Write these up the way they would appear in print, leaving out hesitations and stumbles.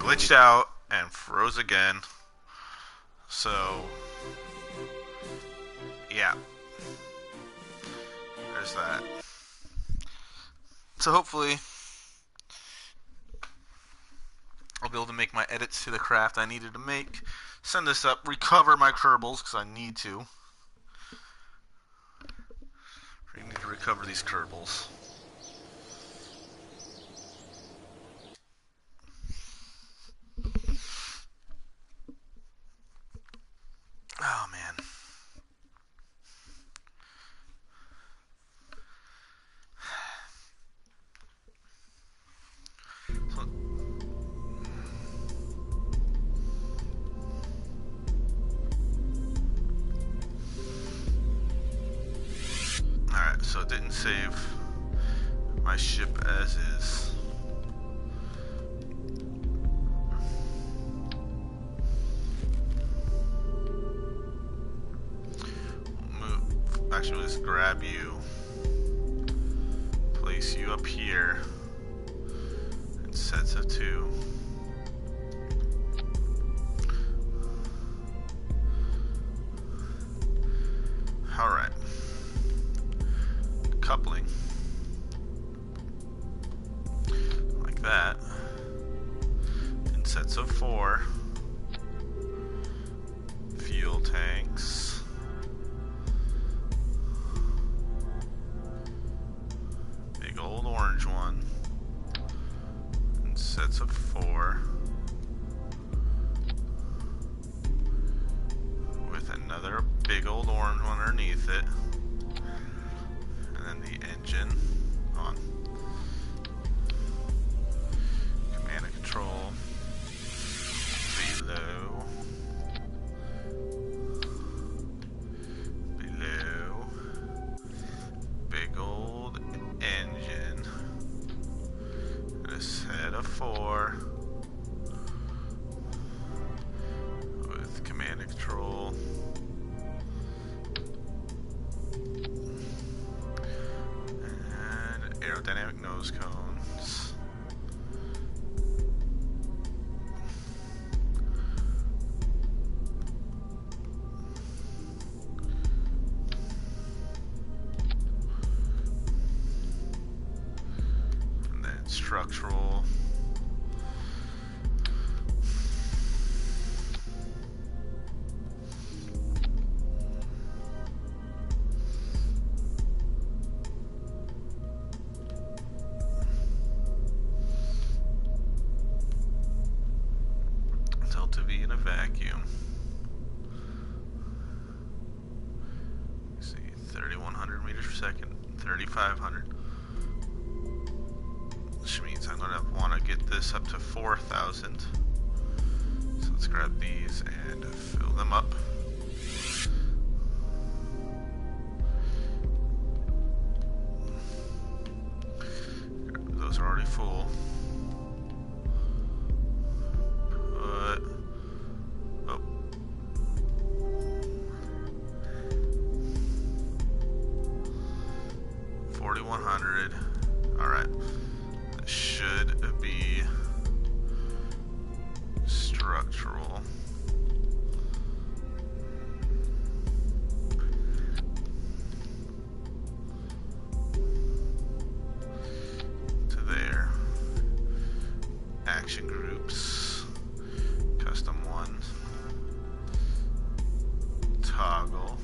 glitched out and froze again. So, yeah, there's that. So hopefully I'll be able to make my edits to the craft I needed to make, send this up, recover my Kerbals, because I need to. I need to recover these Kerbals. Oh, man. Alright, so it didn't save my ship as is. Actually, let's grab you, place you up here in sets of 2. Alright. Coupling. Like that. In sets of 4. Fuel tanks. Old orange one in sets of 4 with another big old orange one underneath it, and then the engine on. Command and control below. Big old engine and a set of 4 with command and control and aerodynamic nose cones. Structural. Delta V in a vacuum. Let's see, 3,100 meters per second, 3,500. Which means I'm going to want to get this up to 4,000. So let's grab these and fill them up. Those are already full. Put, oh. 4,100. Alright. Should be structural. To there. Action groups. Custom 1. Toggle.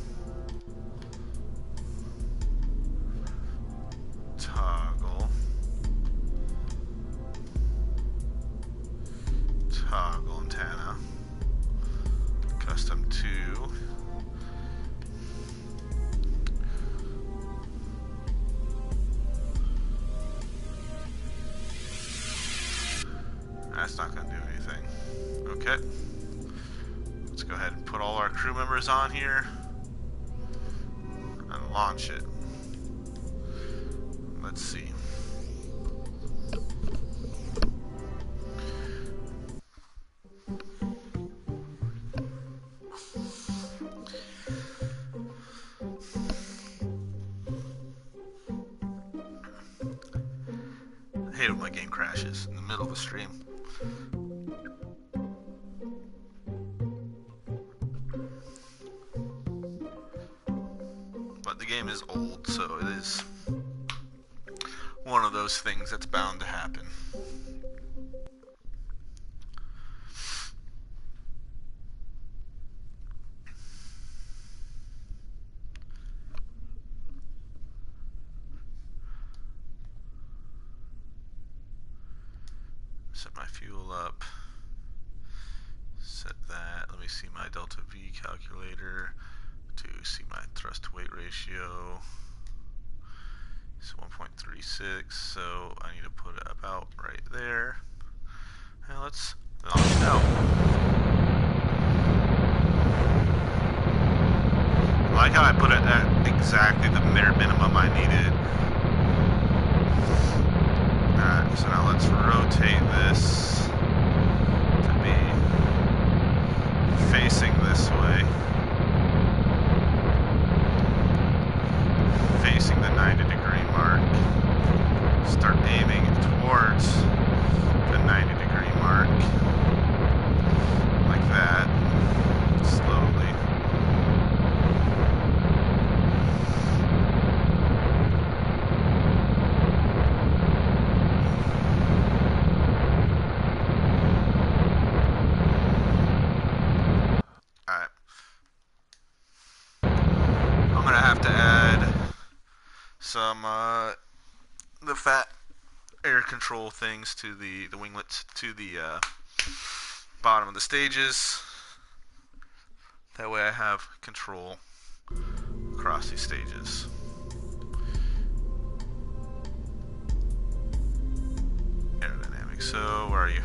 Toggle. Toggle antenna. Custom 2. That's not going to do anything. Okay. Let's go ahead and put all our crew members on here and launch it. Let's see. I hate when my game crashes in the middle of a stream. game is old, so it is one of those things that's bound to happen. Set my fuel up. Set that. Let me see my delta V calculator to see my thrust to weight ratio. It's 1.36, so I need to put it about right there. And let's launch it out. I like how I put it at exactly the bare minimum I needed. Alright, so now let's rotate this to be facing this way. Facing the 90-degree mark. Start aiming towards the 90-degree mark. Like that. Slowly. Alright. I'm gonna have to add some the fat air control things to the winglets to the bottom of the stages. That way I have control across these stages. Aerodynamics. So where are you?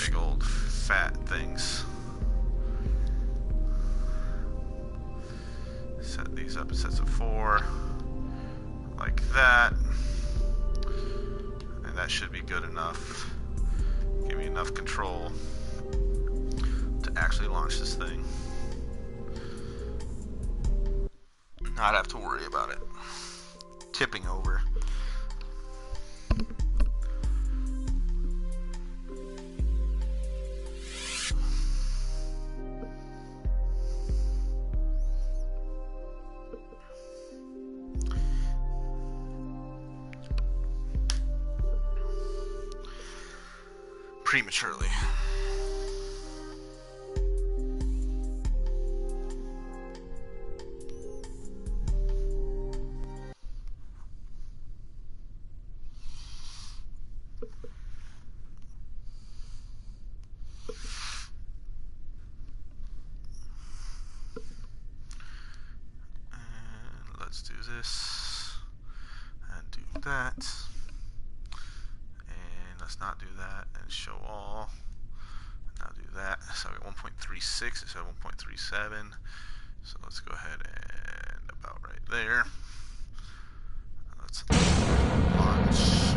Big old fat things. Set these up in sets of 4. Like that. And that should be good enough. Give me enough control to actually launch this thing. Not have to worry about it tipping over. Prematurely. And let's do this and do that. Let's not do that and show all. Now do that. So I got 1.36 instead of 1.37. So let's go ahead and about right there. Let's launch.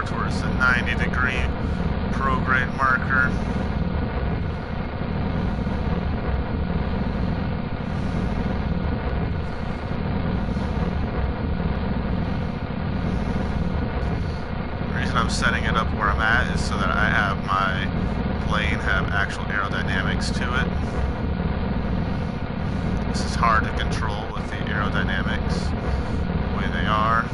Towards the 90-degree prograde marker. The reason I'm setting it up where I'm at is so that I have my plane have actual aerodynamics to it. This is hard to control with the aerodynamics the way they are.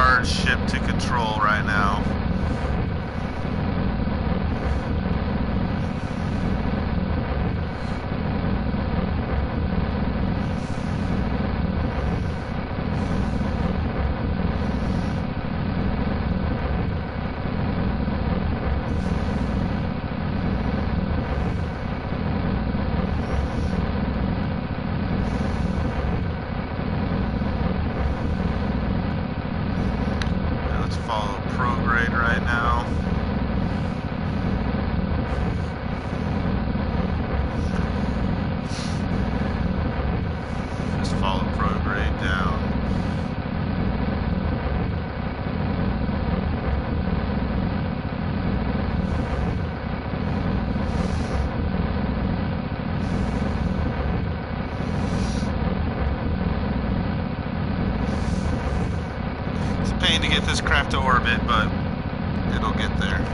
hard ship to control right now. Follow prograde right now. Just follow prograde down. It's a pain to get this craft to orbit, but it'll get there.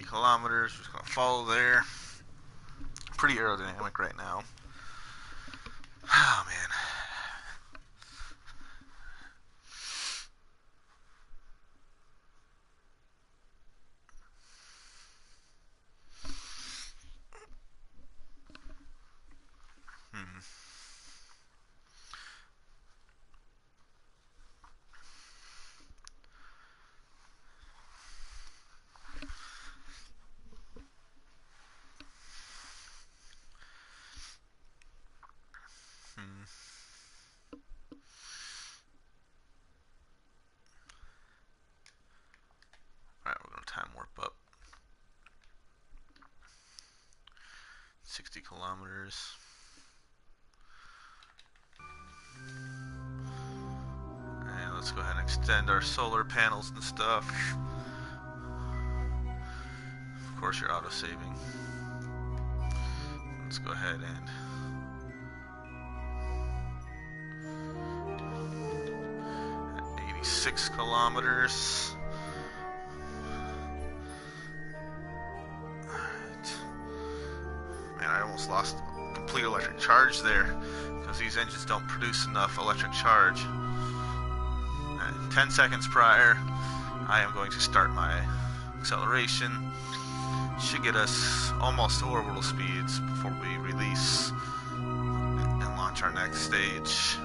Kilometers, we're just gonna follow there. Pretty aerodynamic right now. Oh man. Alright, we're gonna time warp up. 60 kilometers. And let's go ahead and extend our solar panels and stuff. Of course, you're auto saving. Let's go ahead and 86 kilometers. Alright. Man, I almost lost complete electric charge there because these engines don't produce enough electric charge. And 10 seconds prior, I am going to start my acceleration. Should get us almost to orbital speeds before we release and launch our next stage.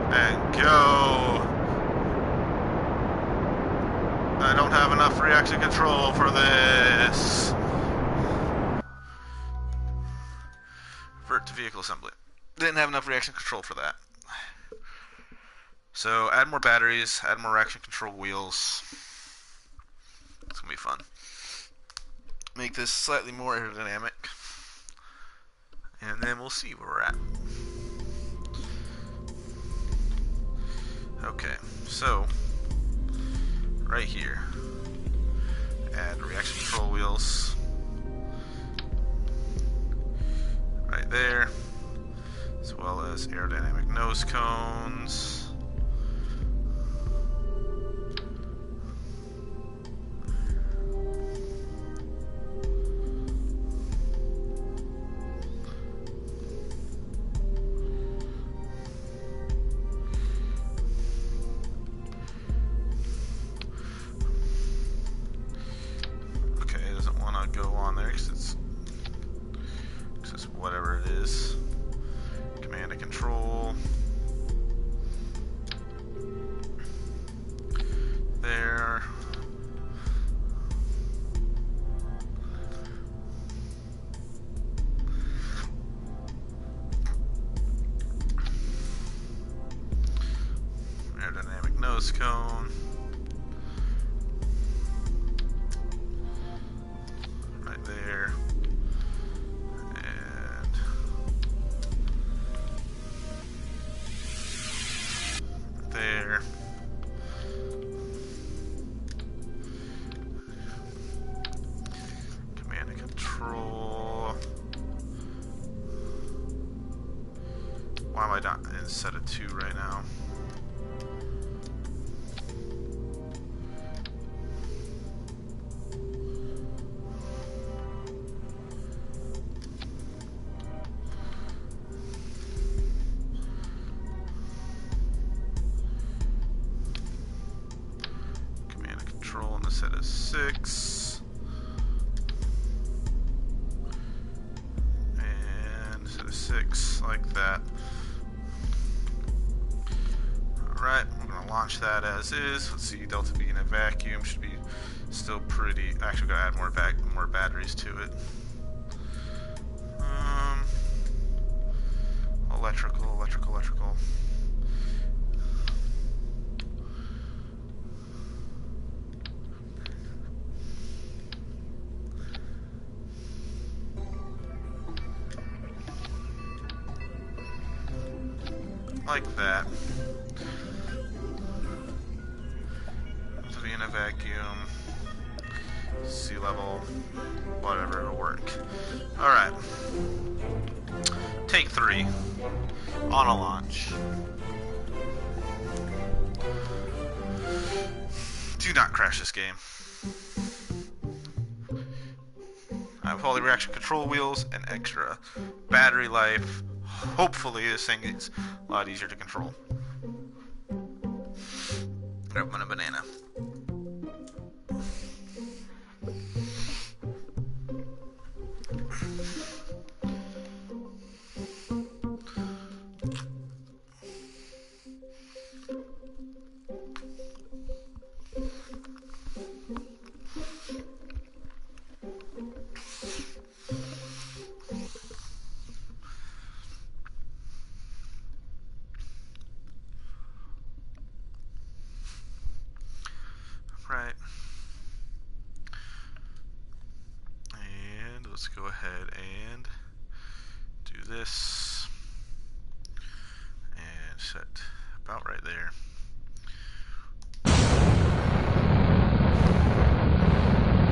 And go. I don't have enough reaction control for this. Revert to vehicle assembly. Didn't have enough reaction control for that. So add more batteries, add more reaction control wheels. It's gonna be fun. Make this slightly more aerodynamic. And then we'll see where we're at. Okay, so right here, add reaction control wheels right there, as well as aerodynamic nose cones. this cone. Right there. And there. Command and control. Why am I not in set of 2 right now? Command and control in the set of 6. And set of 6 like that. Alright, we're going to launch that as is. Let's see, Delta V in a vacuum should be still pretty... Actually, we're going to add more batteries to it. Electrical. Like that. To be in a vacuum, sea level, whatever, it'll work. Alright. Take 3 on a launch. Do not crash this game. I have all the reaction control wheels and extra battery life. Hopefully this thing is a lot easier to control. Grab a banana. Right. And let's go ahead and do this. And set about right there.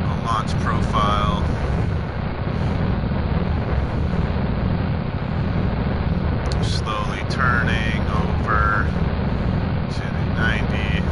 A launch profile. Slowly turning over to the 90.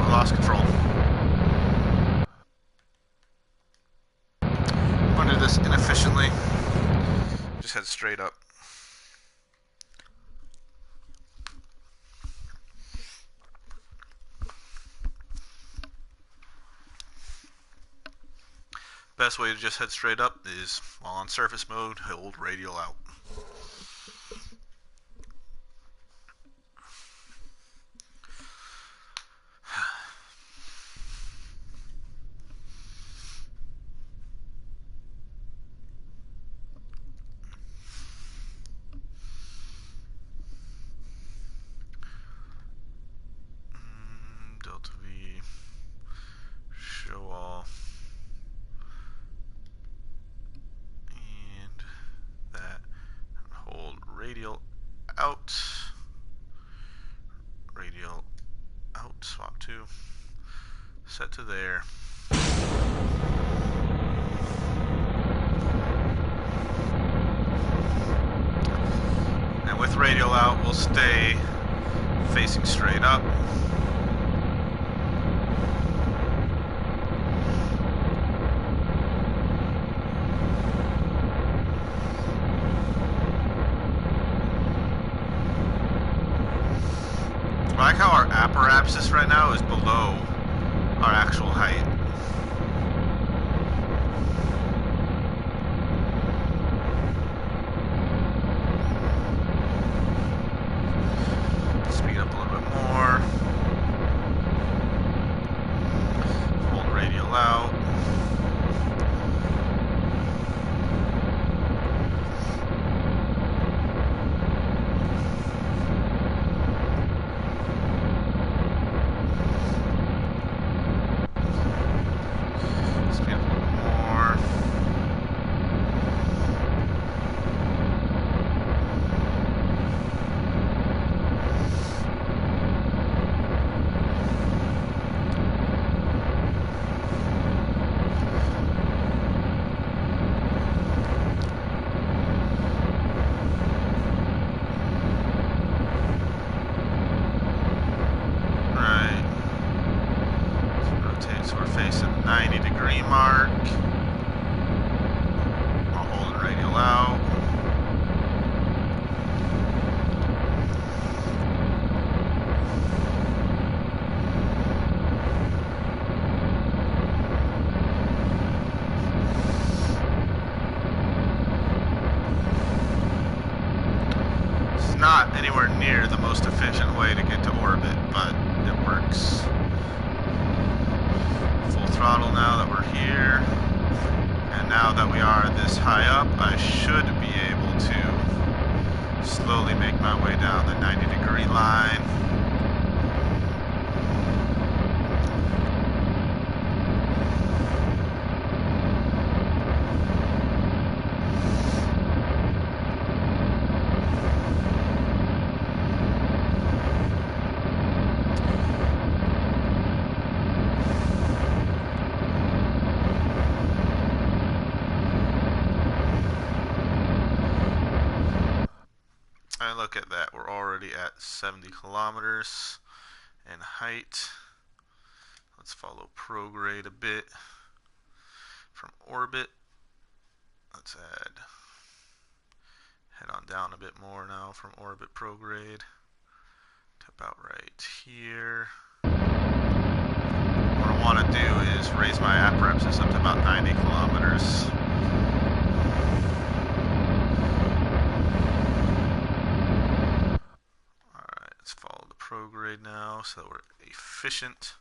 Lost control. I'm going to do this inefficiently. Just head straight up. Best way to just head straight up is, while on surface mode, hold radial out. Delta V, show all, and that, and hold radial out, swap to, set to there. And with radial out, we'll stay facing straight up. I like how our apparatus right now is below our actual height. Speed up a little bit more. Hold radial out. Mark. I'll hold the radial out. It's not anywhere near the most efficient way to get to orbit, but it works. Full throttle now that we're here. And now that we are this high up, I should be able to slowly make my way down the 90-degree line. And look at that, we're already at 70 kilometers in height. Let's follow prograde a bit from orbit. Let's head on down a bit more now from orbit prograde to about right here. What I want to do is raise my apparatus up to about 90 kilometers. Let's follow the prograde now so that we're efficient.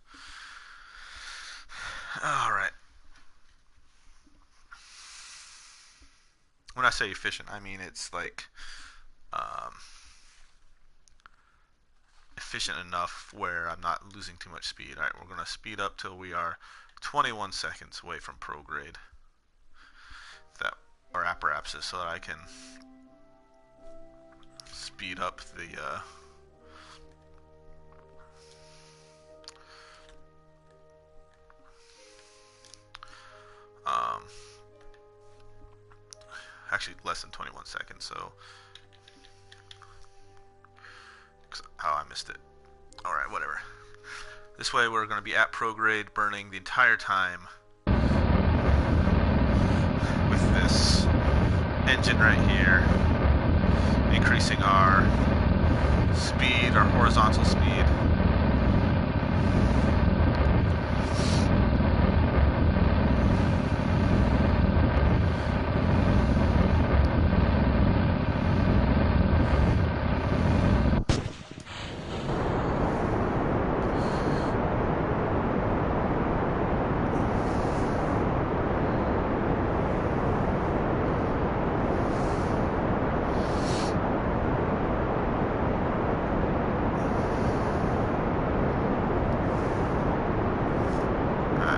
Alright. When I say efficient, I mean it's like efficient enough where I'm not losing too much speed. Alright, we're going to speed up till we are 21 seconds away from prograde. That our apparatus so that I can speed up the actually less than 21 seconds, so how I missed it. Alright, whatever. This way we're going to be at prograde burning the entire time with this engine right here, increasing our speed, our horizontal speed.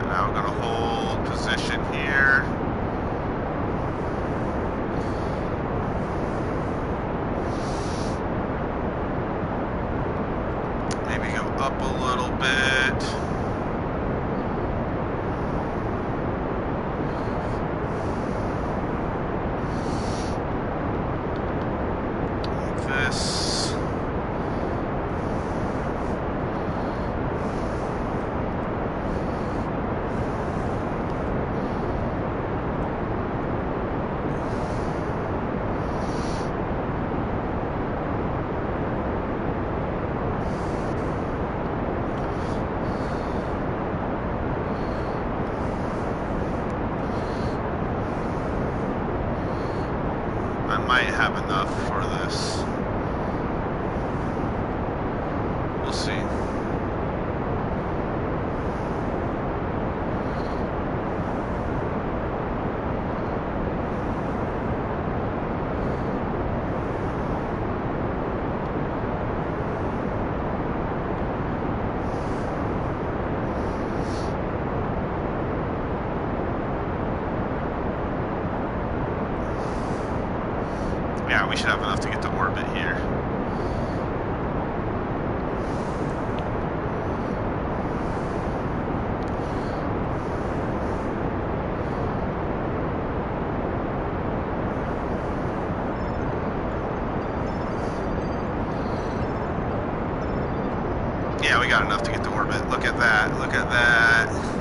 Now we're going to hold position here. Maybe go up a little bit. Like this. might have enough for this. We'll see. Yeah, we should have enough to get to orbit here. Yeah, we got enough to get to orbit. Look at that. Look at that.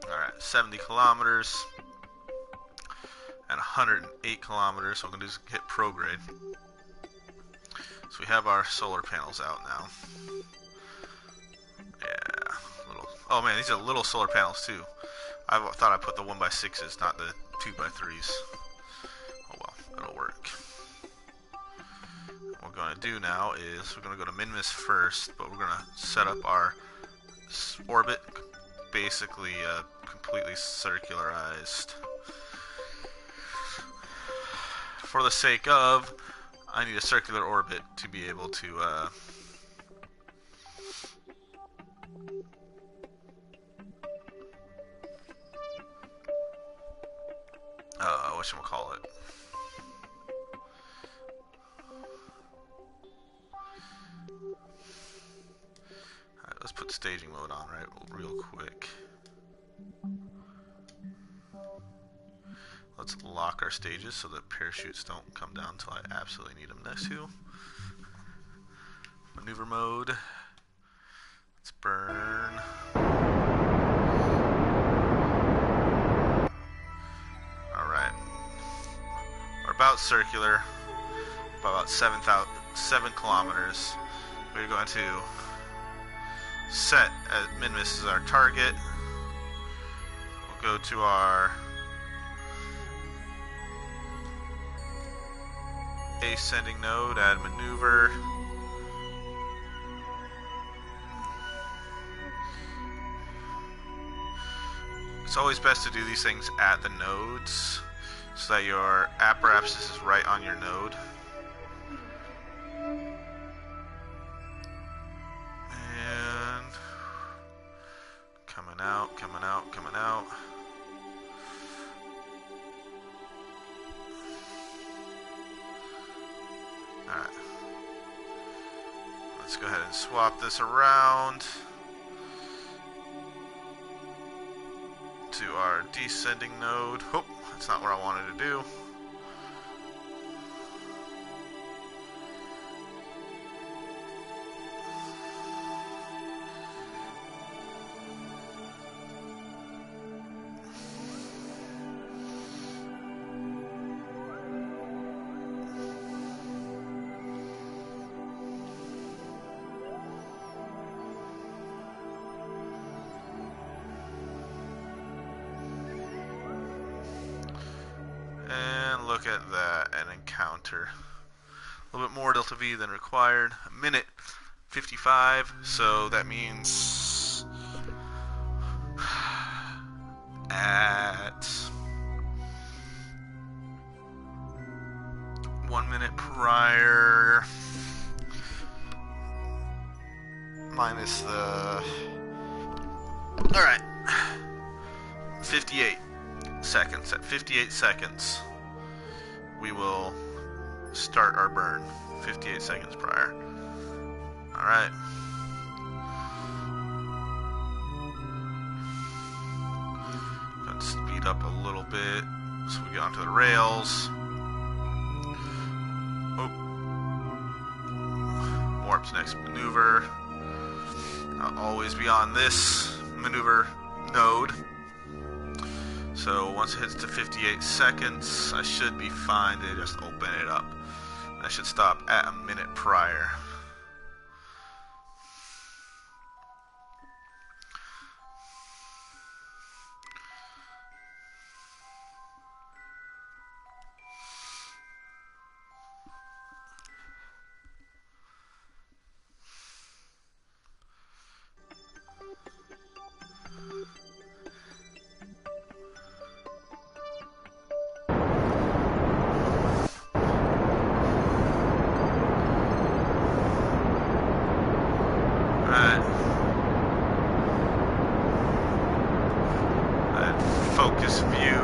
Alright, 70 kilometers and 108 kilometers, so I'm going to just hit prograde. So we have our solar panels out now. Yeah, little. Oh man, these are little solar panels too. I thought I put the 1x6s, not the 2x3s. Oh well, it'll work. What we're going to do now is we're going to go to Minmus first, but we're going to set up our orbit basically completely circularized. For the sake of, I need a circular orbit to be able to whatchamacallit. Alright, let's put staging mode on real quick. Let's lock our stages so that parachutes don't come down until I absolutely need them next to. Maneuver mode. Let's burn. Alright. We're about circular. About 7 kilometers. We're going to set at Minmus as our target. We'll go to our ascending node, add maneuver. It's always best to do these things at the nodes so that your apparatus is right on your node. And coming out, coming out, coming out. Alright. Let's go ahead and swap this around to our descending node. Oh, that's not what I wanted to do. And look at that, an encounter. A little bit more delta V than required. A minute 55, so that means at 1 minute prior minus the... Alright. 58 seconds. At 58 seconds, we will start our burn. 58 seconds prior. Alright. Let's speed up a little bit so we get onto the rails. warp to next maneuver. I'll always be on this maneuver node. So once it hits to 58 seconds, I should be fine to just open it up. I should stop at a minute prior. Focus view.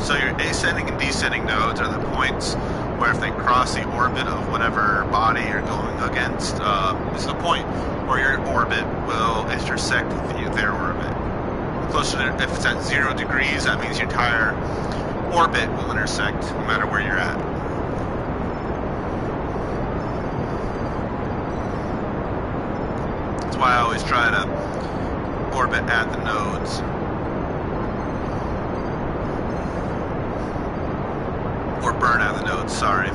So your ascending and descending nodes are the points where if they cross the orbit of whatever body you're going against, this is the point where your orbit will intersect their orbit. Closer to, if it's at 0 degrees, that means your entire orbit will intersect no matter where you're at. That's why I always try to orbit at the nodes. Or burn out the nodes, sorry.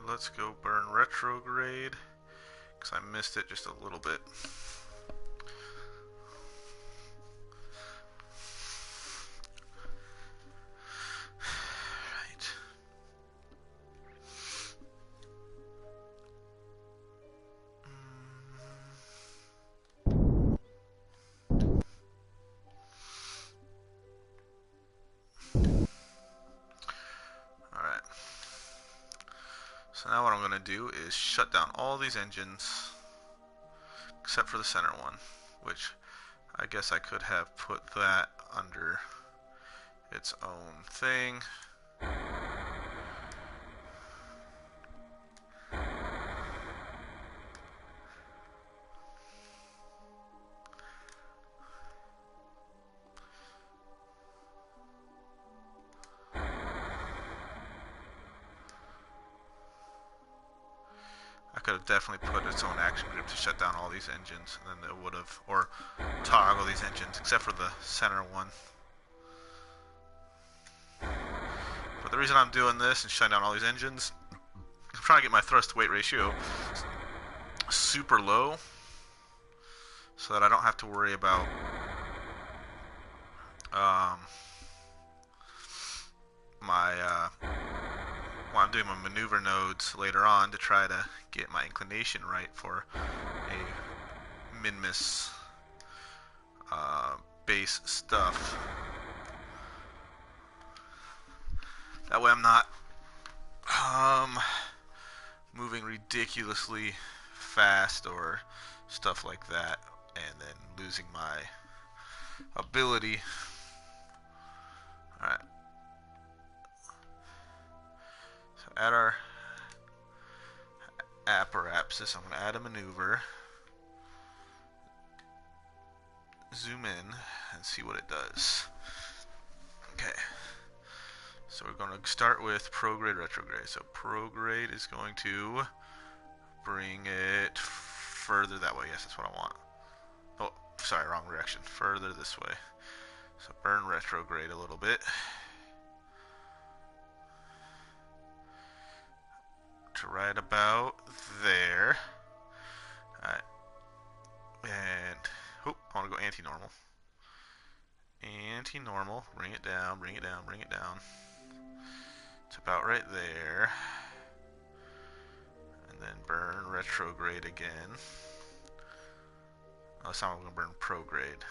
Let's go burn retrograde, because I missed it just a little bit. Right. Alright. So now what I'm going to do is shut down all these engines except for the center one, which I guess I could have put that under its own thing. I could have definitely put its own action group to shut down all these engines, and then it would have, or toggle these engines, except for the center one. But the reason I'm doing this and shutting down all these engines, I'm trying to get my thrust to weight ratio super low, so that I don't have to worry about when I'm doing my maneuver nodes later on to try to get my inclination right for a min-miss base stuff. That way I'm not moving ridiculously fast or stuff like that, and then losing my ability. Alright. So add our apparatus. I'm going to add a maneuver. Zoom in and see what it does. Okay. So we're going to start with prograde, retrograde. So prograde is going to bring it further that way. Yes, that's what I want. Oh, sorry, wrong direction. Further this way. So burn retrograde a little bit. To right about there. Alright. And, oh, I want to go anti-normal. Anti-normal. Bring it down, bring it down, bring it down. It's about right there. And then burn retrograde again. Oh, this time I'm going to burn prograde.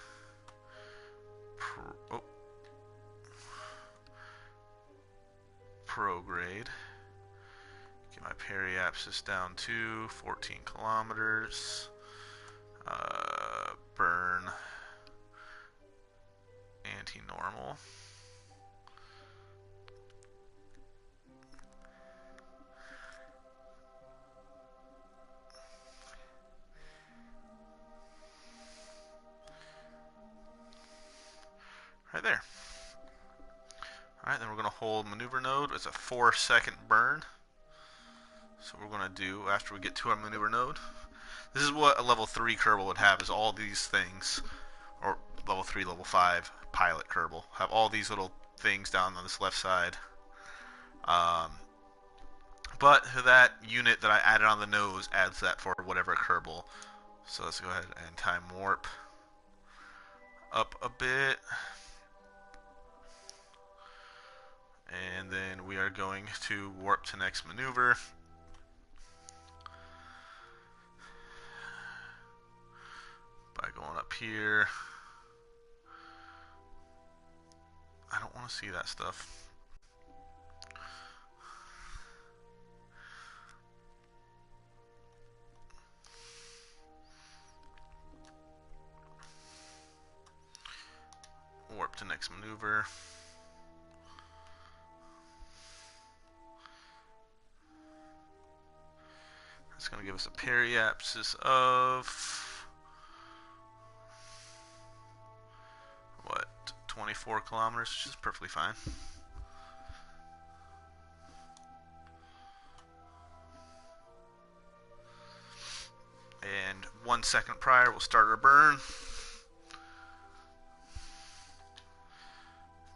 Prograde. Get my periapsis down to 14 kilometers. Burn anti-normal. Right there. Alright, then we're going to hold maneuver node. It's a 4-second burn. So we're going to do, after we get to our maneuver node, this is what a level 3 Kerbal would have, is all these things, or level 3, level 5 pilot Kerbal, have all these little things down on this left side. But that unit that I added on the nose adds that for whatever Kerbal. So let's go ahead and time warp up a bit. And then we are going to warp to next maneuver. By going up here. I don't want to see that stuff. Warp to next maneuver. It's going to give us a periapsis of what, 24 kilometers, which is perfectly fine. And 1 second prior, we'll start our burn.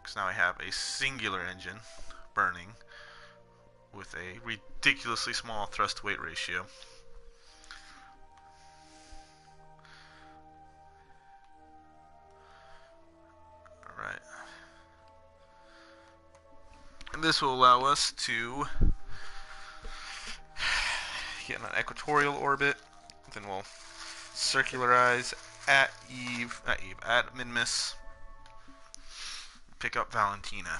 Because now I have a singular engine burning with a ridiculously small thrust weight ratio. Alright. And this will allow us to get in an equatorial orbit. Then we'll circularize at Minmus. Pick up Valentina.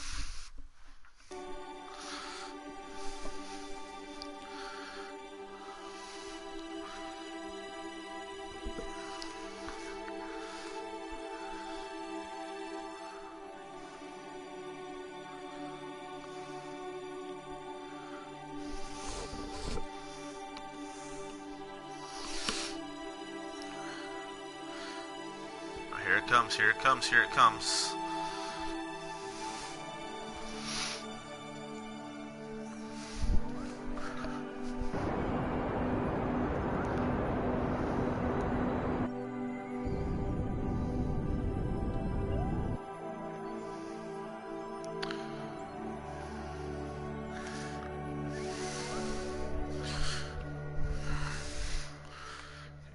Here it comes, here it comes, here it comes.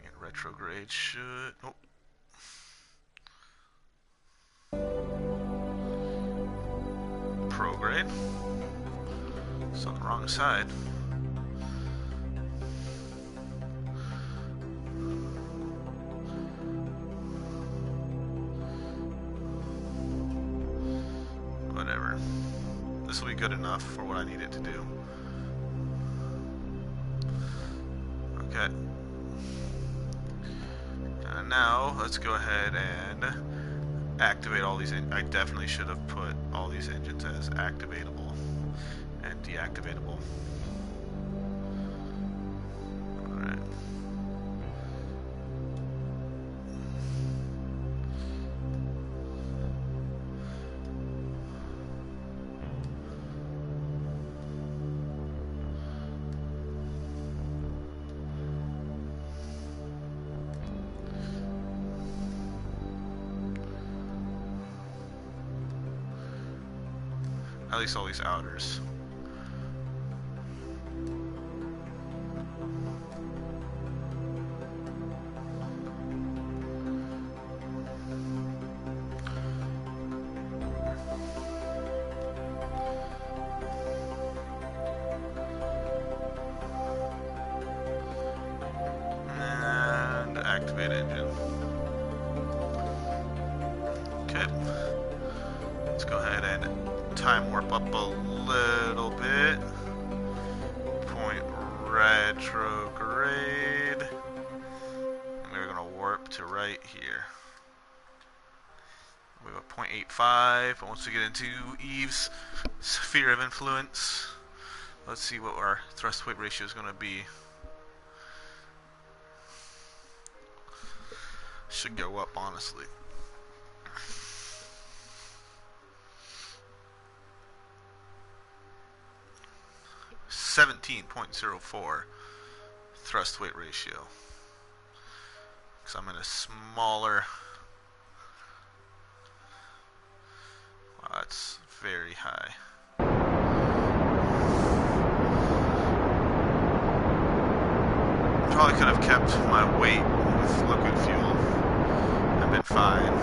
And retrograde should... Oh. Prograde. It's on the wrong side. Whatever. This will be good enough for what I need it to do. Okay. now let's go ahead and activate all these. I definitely should have put all these engines as activatable and deactivatable. Alright. At least all these outers. And activate engine. Okay. Let's go ahead and time warp up a little bit. Point retrograde. And we're gonna warp to right here. We have a 0.85. But once we get into Eve's sphere of influence, let's see what our thrust weight ratio is gonna be. Should go up, honestly. 17.04 thrust weight ratio. Because I'm in a smaller. Wow, that's very high. Probably could have kept my weight with liquid fuel and been fine.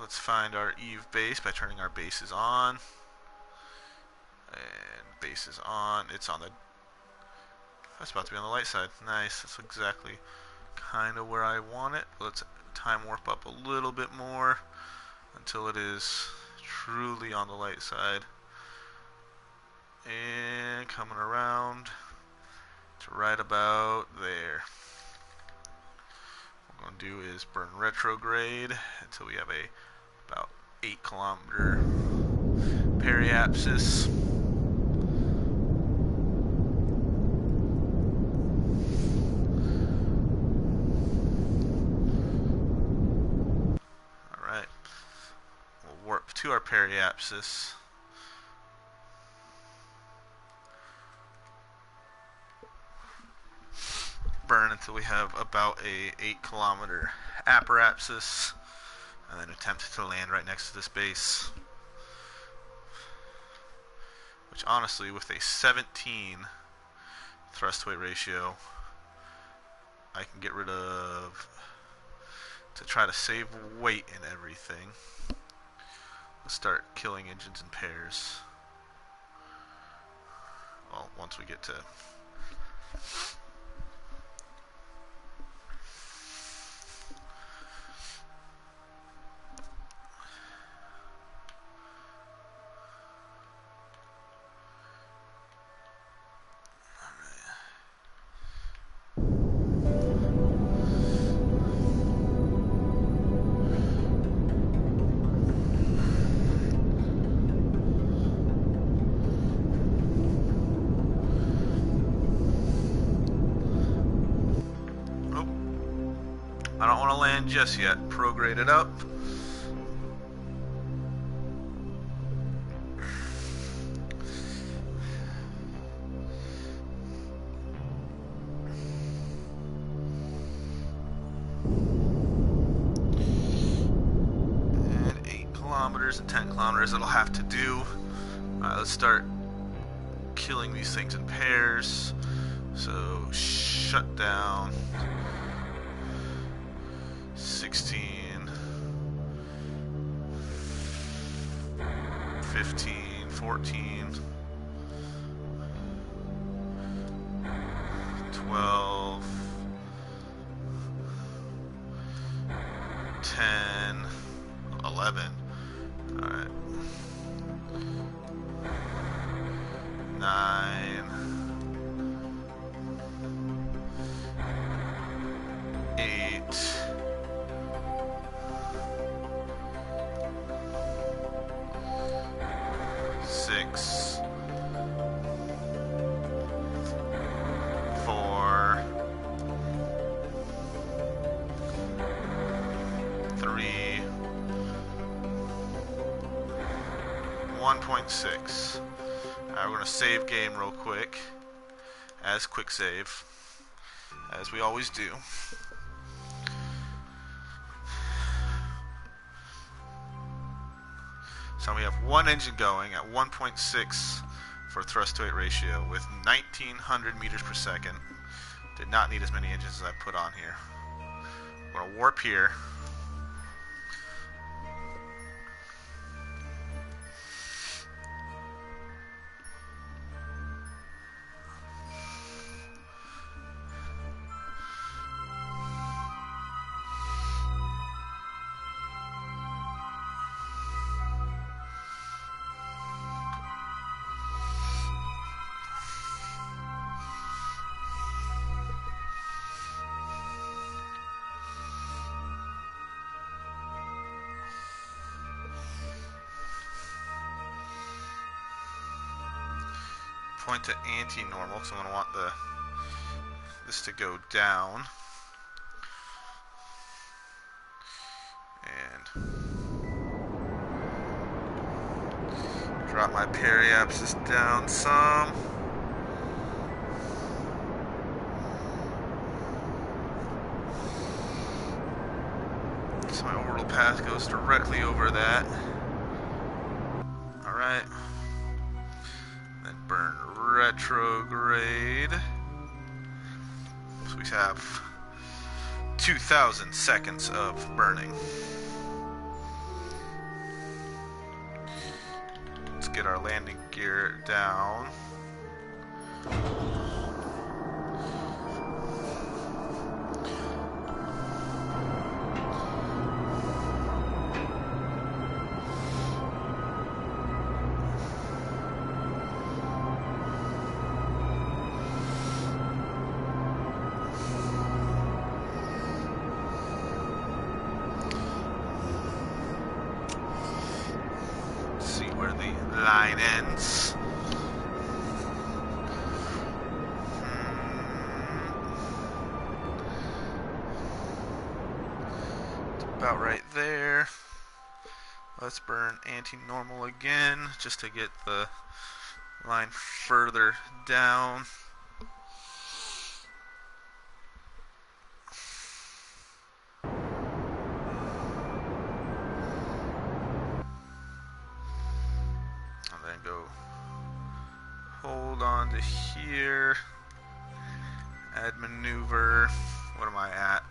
Let's find our Eve base by turning our bases on. And base is on. It's on the... That's about to be on the light side. Nice. That's exactly kind of where I want it. Let's time warp up a little bit more until it is truly on the light side. And coming around to right about there. What we're going to do is burn retrograde until we have a about 8 kilometer periapsis. Alright. We'll warp to our periapsis. Burn until we have about a 8 kilometer apoapsis. And then attempt to land right next to this base. Which honestly, with a 17 thrust weight ratio, I can get rid of, to try to save weight and everything. Let's start killing engines in pairs. Well, once we get to... I don't want to land just yet. Prograde it up. And 8 kilometers and 10 kilometers it'll have to do. Alright, let's start killing these things in pairs. So, shut down. 16, 15, 14, 12, 10, 11. Alright. 9, 8, 6, 4, 3, 1.6. Alright, we're going to save game real quick, as quick save, as we always do. So we have one engine going at 1.6 for thrust to weight ratio with 1900 meters per second. Did not need as many engines as I put on here. We're going to warp here. Point to anti-normal, so I'm going to want this to go down. And drop my periapsis down some. So my orbital path goes directly over that. Alright. Then burn retrograde. So we have 2,000 seconds of burning. Let's get our landing gear down. Line ends. It's about right there. Let's burn anti-normal again just to get the line further down. Go hold on to here, add maneuver. What am I at?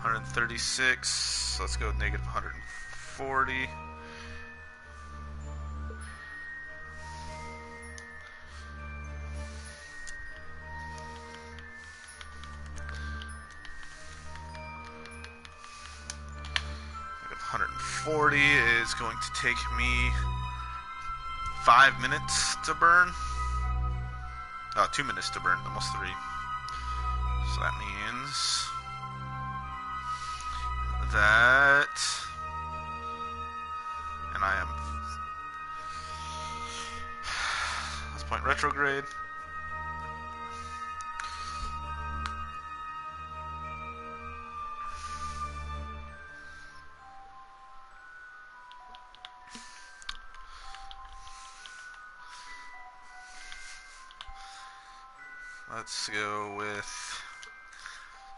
136. Let's go negative 140. Negative 140 is going to take me 5 minutes to burn. 2 minutes to burn, almost 3. So that means that, and I am, let's point retrograde. Let's go with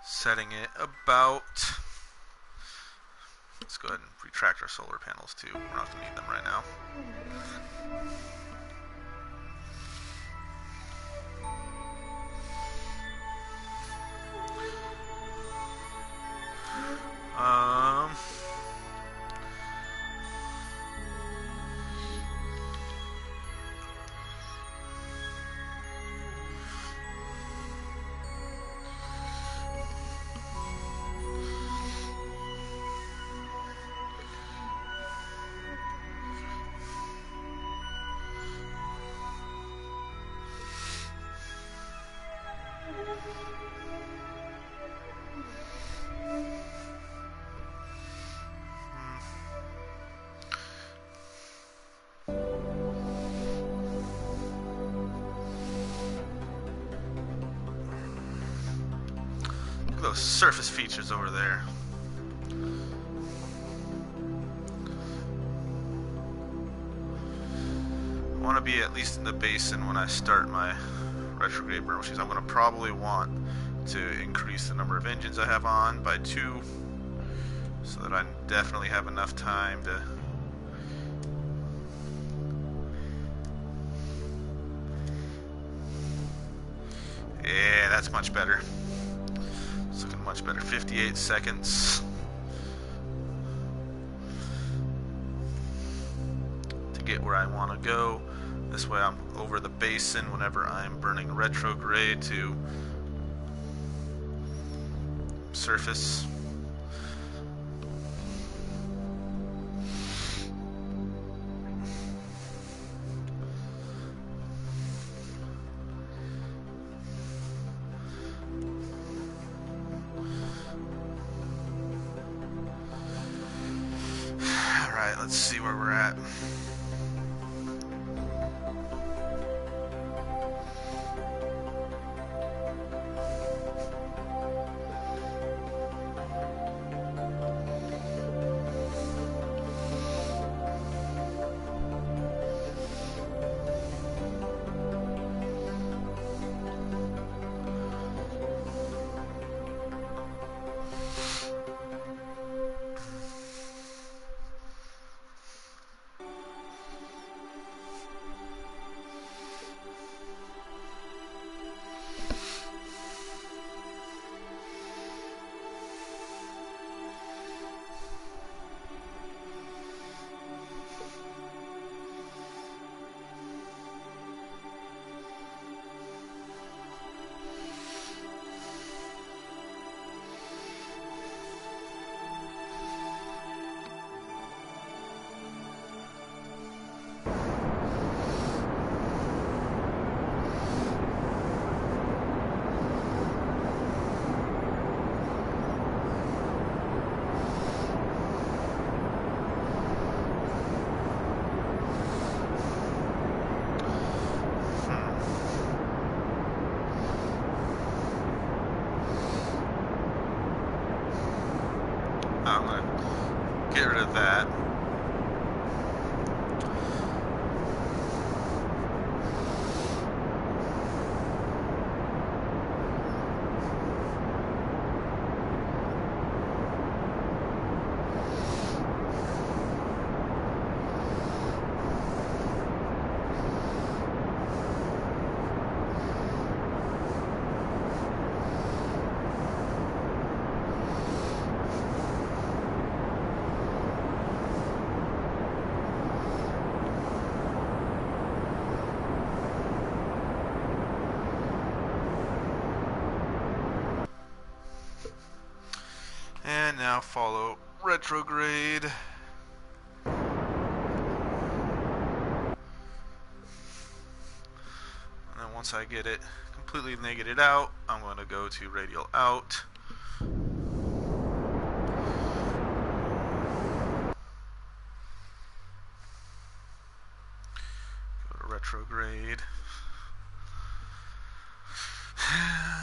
setting it about, let's go ahead and retract our solar panels too. We don't have to need them right now. those surface features over there. I want to be at least in the basin when I start my retrograde burn, which is I'm going to probably want to increase the number of engines I have on by 2, so that I definitely have enough time to yeah, that's much better. It's looking much better. 58 seconds to get where I want to go. This way I'm over the basin whenever I'm burning retrograde to surface. Alright, let's see where we're at. I'm going to get rid of that. And now follow retrograde. And then once I get it completely negated out, I'm going to go to radial out. Go to retrograde. And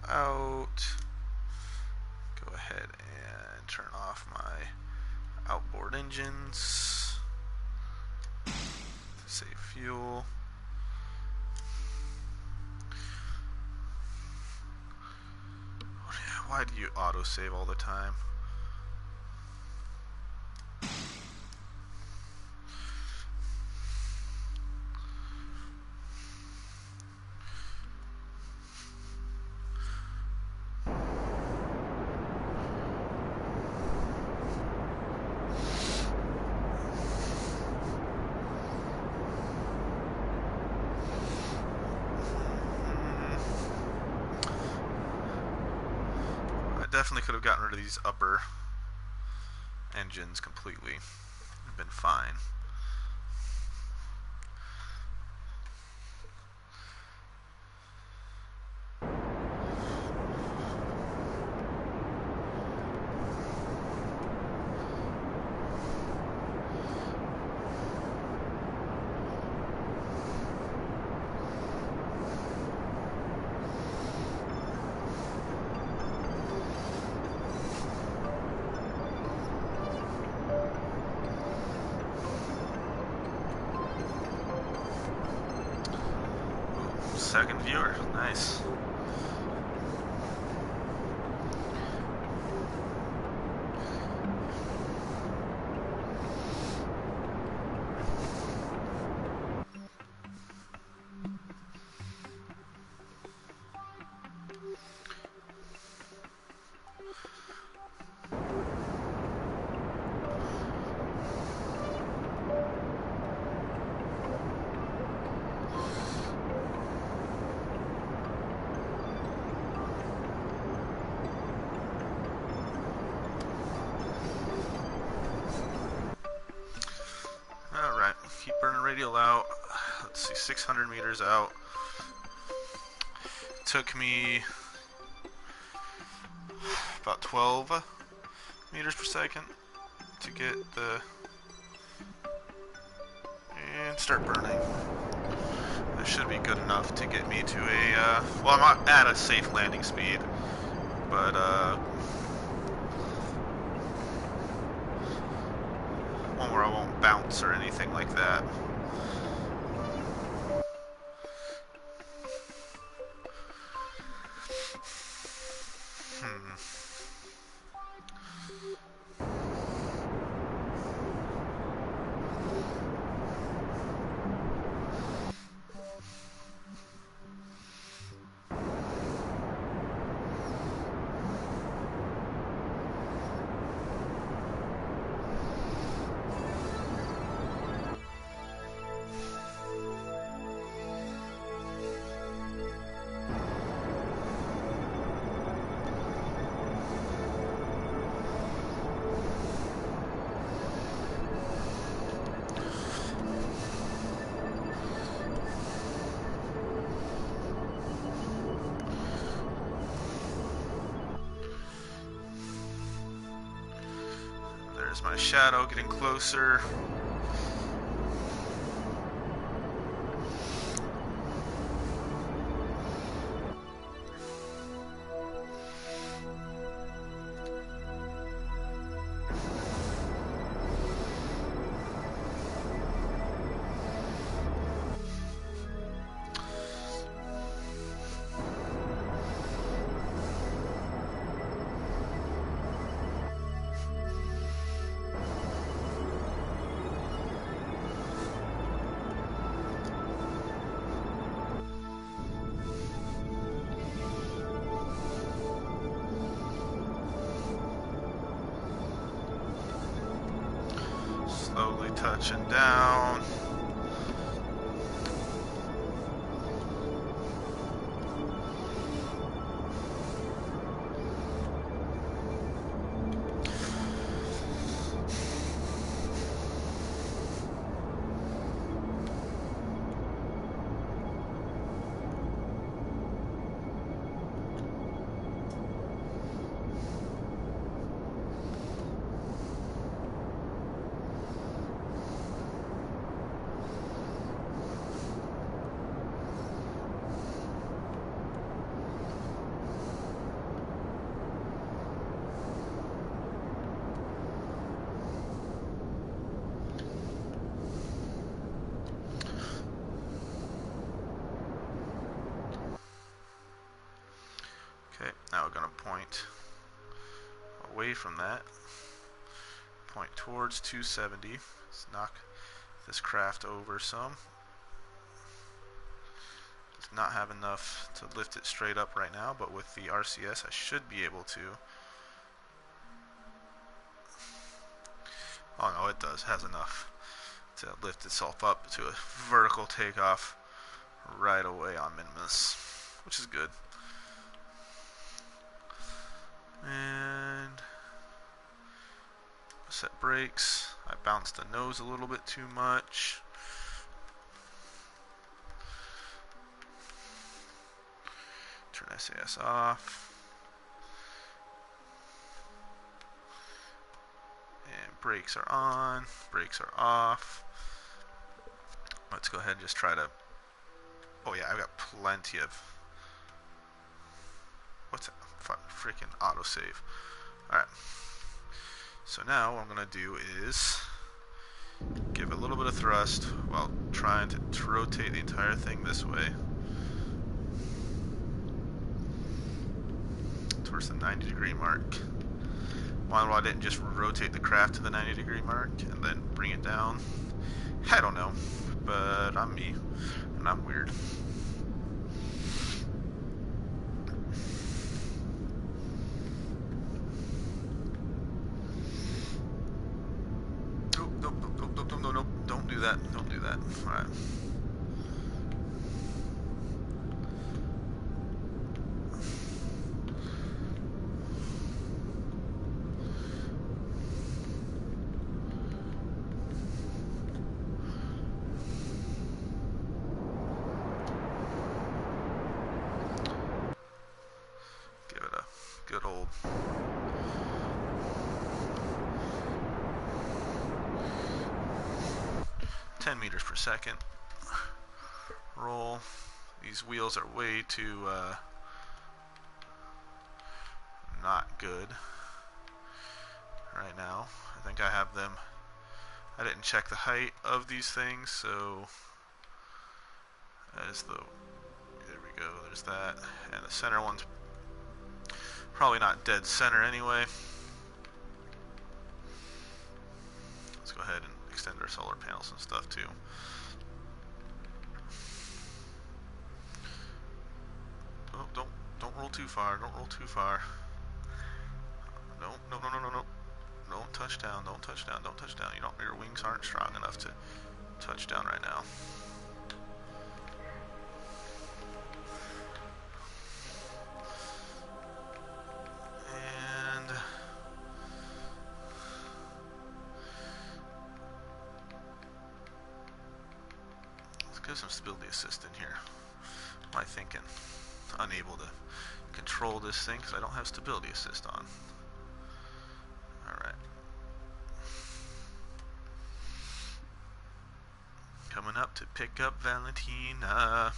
out. Go ahead and turn off my outboard engines. Save fuel. Why do you autosave all the time? Definitely could have gotten rid of these upper engines completely. It'd been fine. second viewer. Nice. Alright, keep burning radial out. Let's see, 600 meters out. Took me about 12 meters per second to get the... and start burning. That should be good enough to get me to a, well, I'm not at a safe landing speed, but, one where I won't bounce or anything like that. There's my shadow getting closer. Slowly touching down. Okay, now we're going to point away from that. Point towards 270. Let's knock this craft over some. Does not have enough to lift it straight up right now, but with the RCS I should be able to. Oh no, it does. Has enough to lift itself up to a vertical takeoff right away on minimus, which is good. And set brakes. I bounced the nose a little bit too much. Turn SAS off. And brakes are on. Brakes are off. Let's go ahead and just try to... Oh yeah, I've got plenty of... What's that? Freaking autosave. Alright. So now what I'm going to do is give a little bit of thrust while trying to rotate the entire thing this way. towards the 90-degree mark. Wonder why I didn't just rotate the craft to the 90-degree mark and then bring it down. I don't know, but I'm me, and I'm weird. Nope, don't do that, don't do that. Alright. Give it a good old 10 meters per second roll. These wheels are way too not good right now. I think I have them. I didn't check the height of these things, so that is the, there we go, there's that. And the center one's probably not dead center anyway. Let's go ahead and extend our solar panels and stuff too. Oh, don't roll too far, don't roll too far. No. Don't touch down, don't touch down, don't touch down. Your wings aren't strong enough to touch down right now. And let's give some stability assist in here. What am I thinking? Unable to control this thing because I don't have stability assist on. Alright. Coming up to pick up Valentina.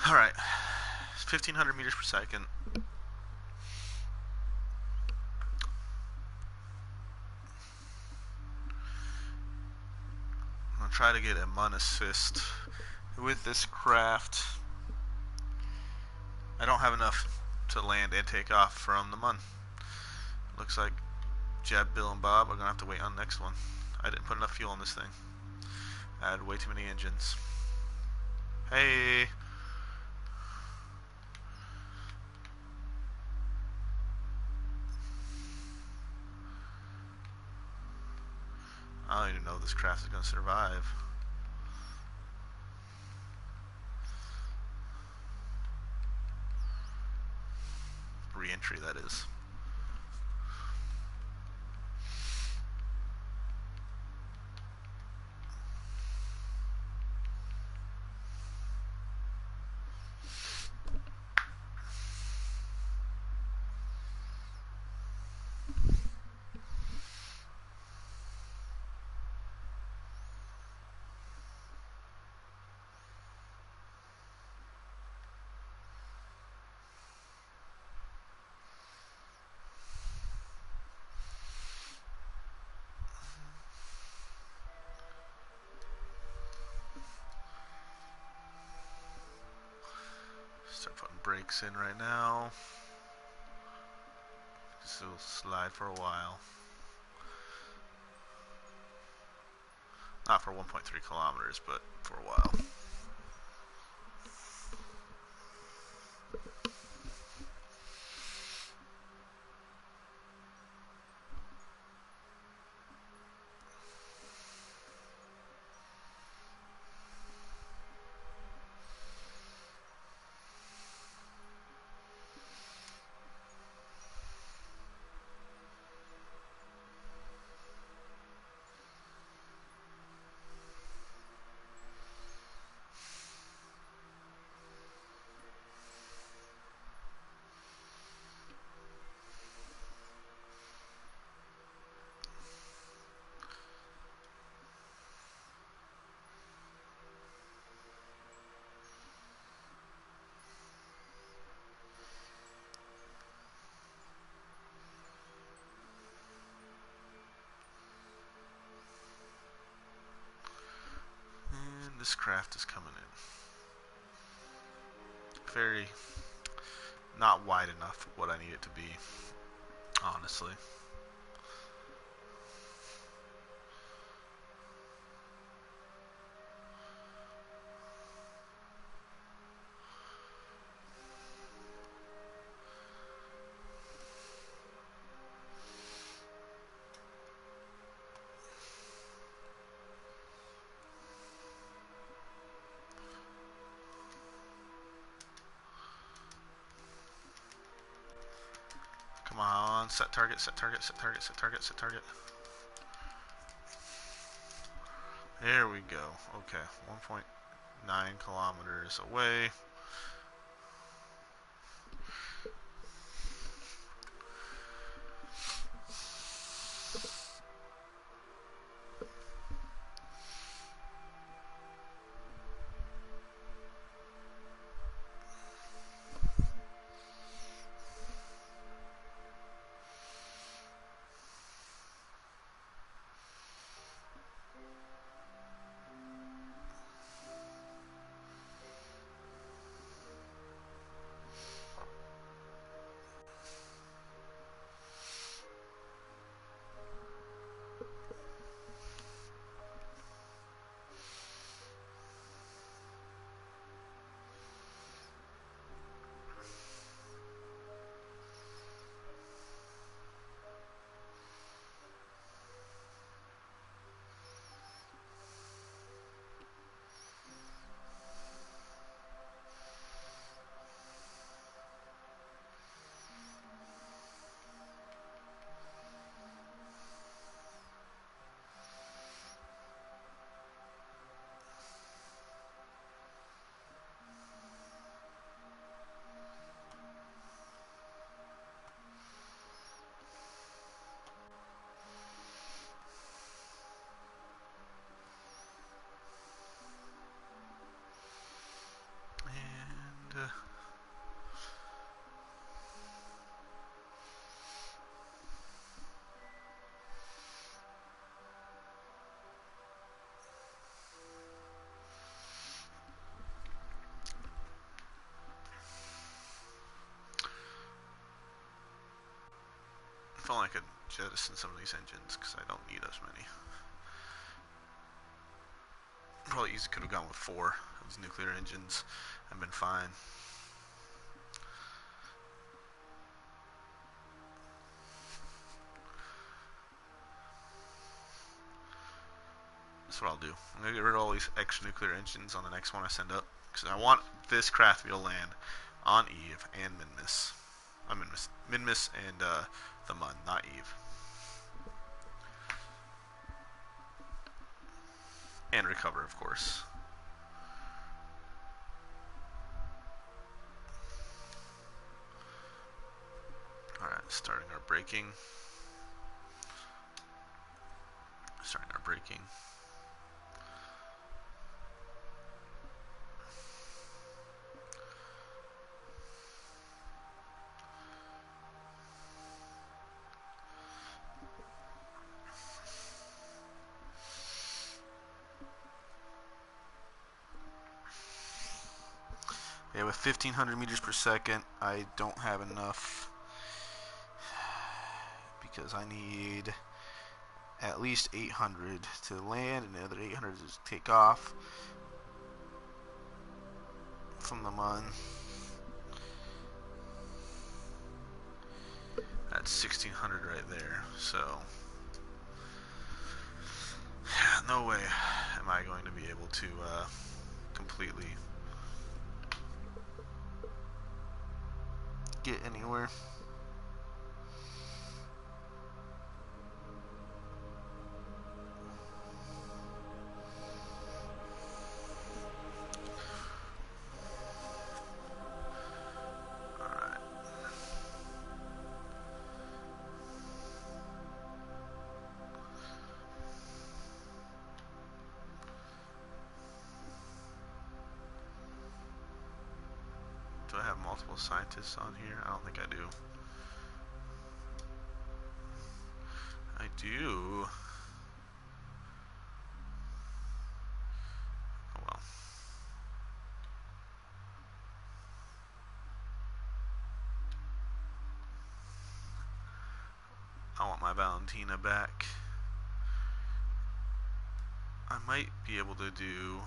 Alright. 1,500 meters per second. I'm going to try to get a mun assist with this craft. I don't have enough to land and take off from the mun. Looks like Jeb, Bill, and Bob are going to have to wait on the next one. I didn't put enough fuel on this thing. I had way too many engines. Hey! I don't even know if this craft is going to survive. Re-entry, that is. Start putting brakes in right now. This will slide for a while. Not for 1.3 kilometers, but for a while. this craft is coming in. Very not wide enough for what I need it to be, honestly. Come on, set target, set target, set target, set target, set target. There we go. Okay, 1.9 kilometers away. And if only I could jettison some of these engines, because I don't need as many. Probably easily could have gone with 4 of these nuclear engines and been fine. That's what I'll do. I'm going to get rid of all these extra nuclear engines on the next one I send up, because I want this craft to be able to land on Eve and Minmus. Minmus and the Mun, not Eve. And recover, of course. Alright, starting our braking. Starting our braking. Yeah, with 1500 meters per second, I don't have enough because I need at least 800 to land and the other 800 to take off from the Mun. That's 1600 right there, so no way am I going to be able to completely get anywhere. Alright. Do I have multiple scientists on here? I don't think I do. I do. Oh well. Valentina back. I might be able to do...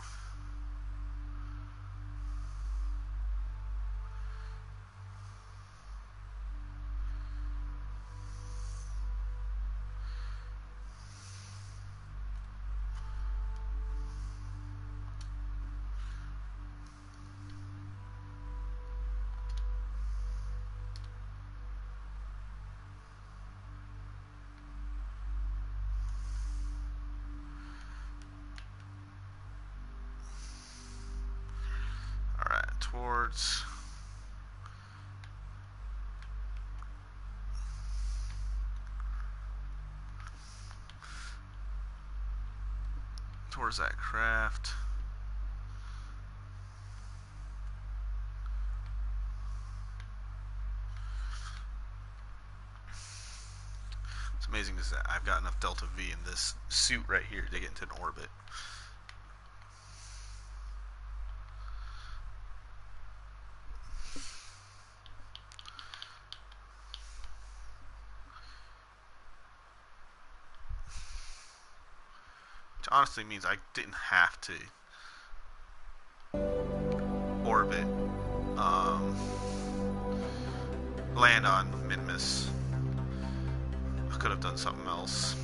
towards that craft. It's amazing is that I've got enough delta V in this suit right here to get into an orbit. Which honestly means I didn't have to orbit, land on Minmus. I could have done something else.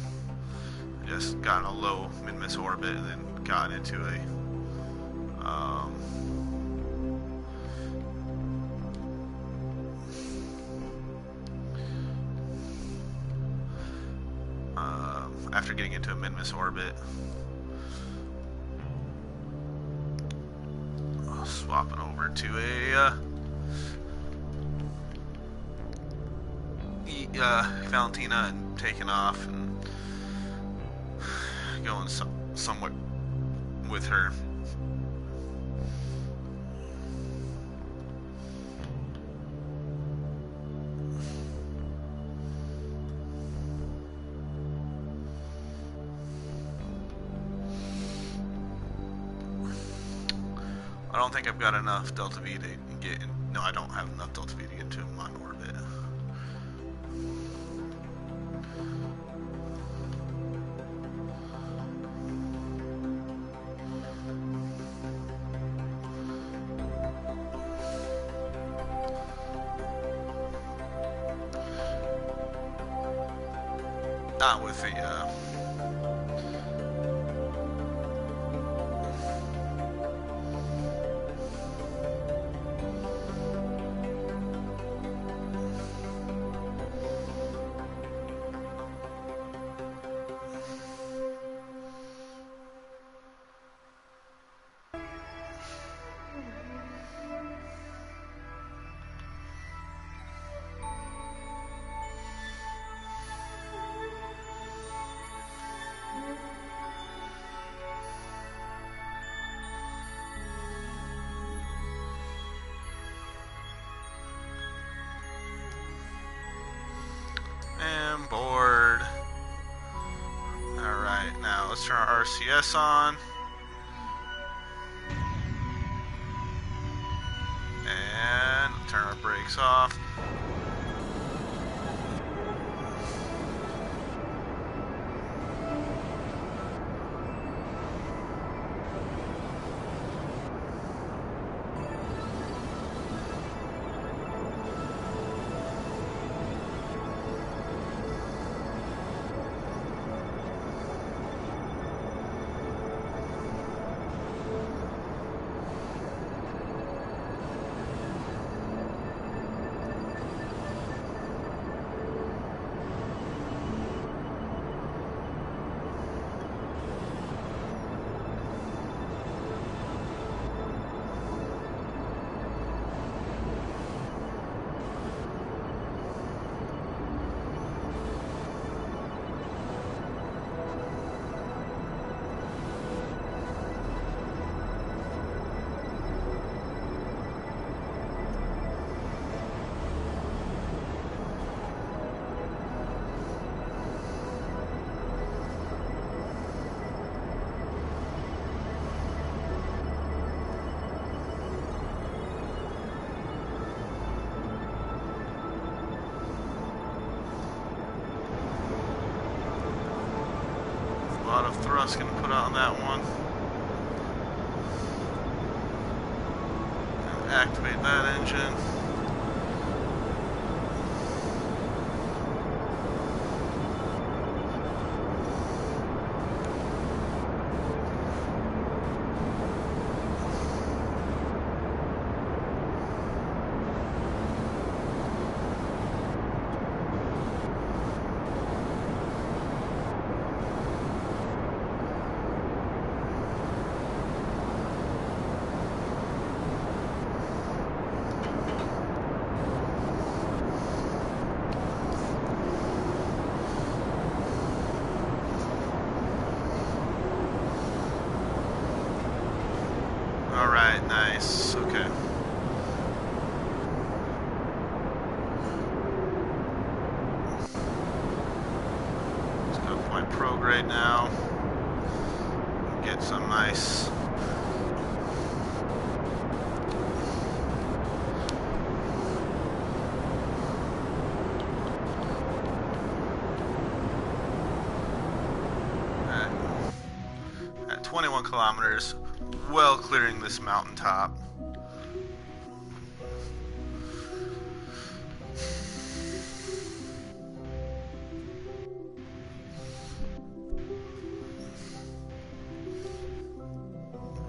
I just got in a low Minmus orbit and then got into a after getting into a Minmus orbit, swapping over to a Valentina and taking off and going somewhat with her. I don't think I've got enough delta V to get in. No, I don't have enough delta V to get into my orbit. Not with the and board. Alright, now let's turn our RCS on. And turn our brakes off. thrust going to put on that one. And activate that engine. Alright, nice. Okay. Let's go to my prograde now. Get some nice at 21 kilometers. Well, clearing this mountaintop.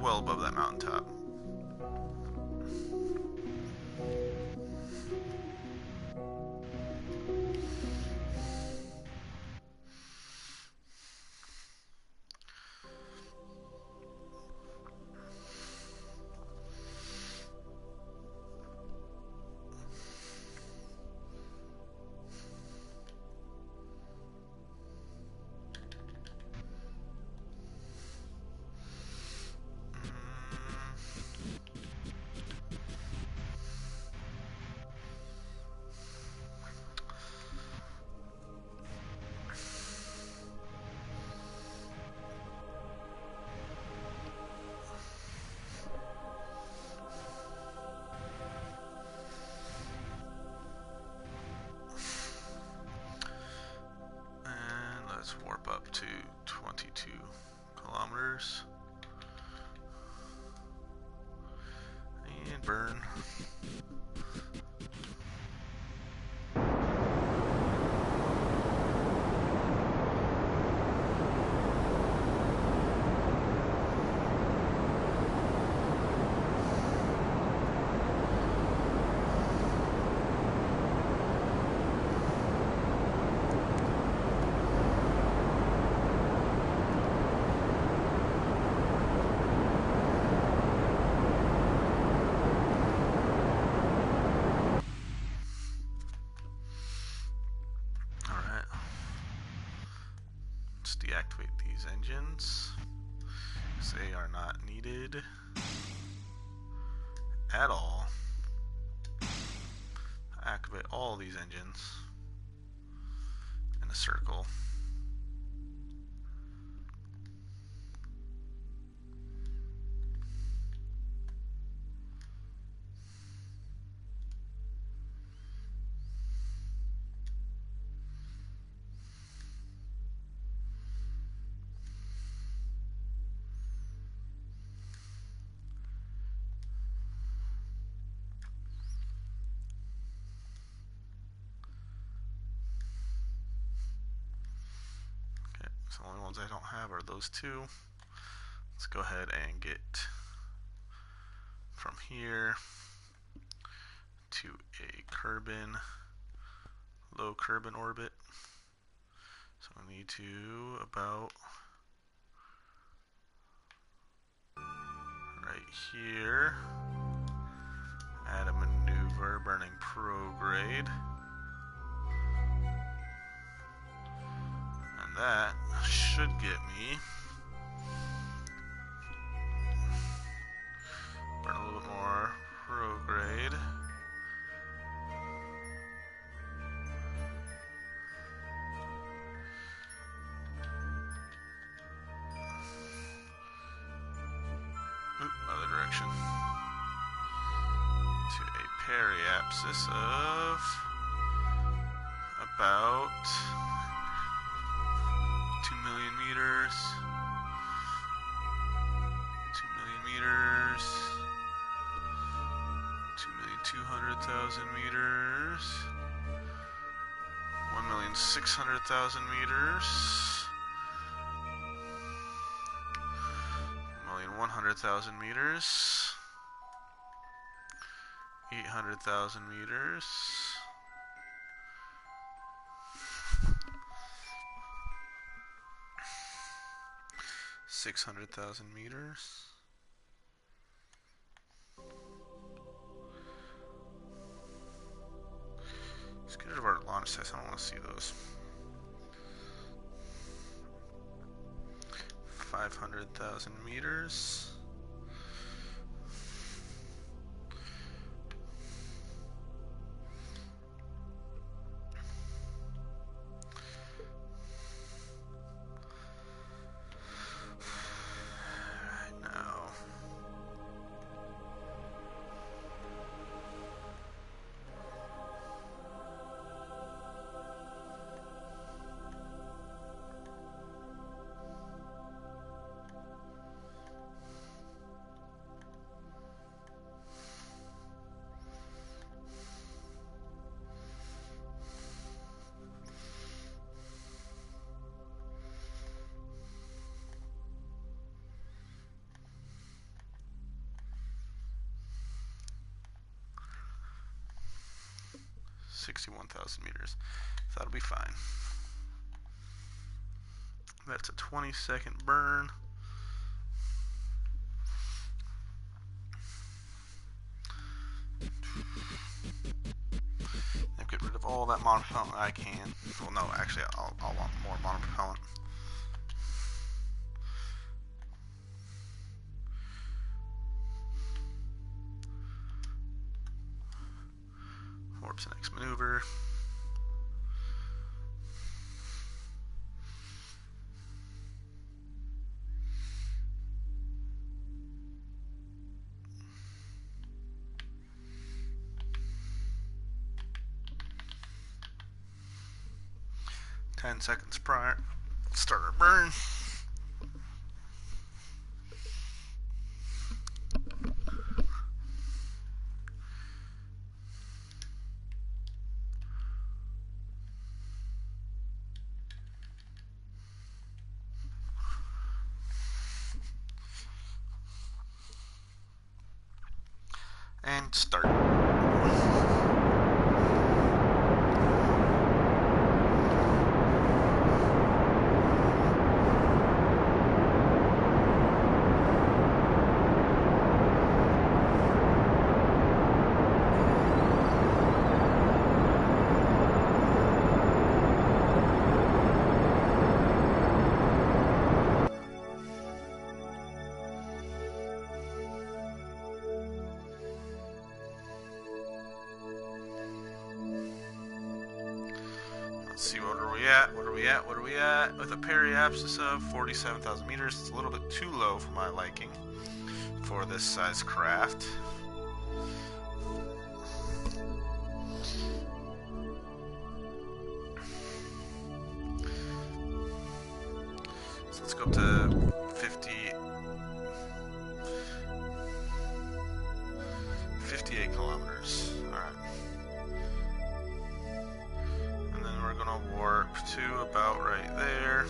Well above that mountaintop. Let's warp up to 22 kilometers. And burn. Deactivate these engines, because they are not needed at all. Activate all these engines in a circle. So the only ones I don't have are those two. Let's go ahead and get from here to a Kerbin, low Kerbin orbit. So we need to about right here add a maneuver burning prograde. And that should get me burn a little bit more prograde. Oop, other direction. To a periapsis of about 2 million meters. 200,000 meters. 1,600,000 meters. 1,100,000 meters. 800,000 meters. 600,000 meters. Let's get rid of our launch tests. I don't want to see those. 500,000 meters. 61,000 meters. So that'll be fine. That's a 20-second burn. Now get rid of all that monopropellant I can. Well, no, actually, I'll want more monopropellant. Warps the next maneuver. Seconds prior, start our burn. And start. Let's see, what are we at? With a periapsis of 47,000 meters. It's a little bit too low for my liking for this size craft. So let's go up to 58 kilometers. Alright. And then we're gonna warp to about right there.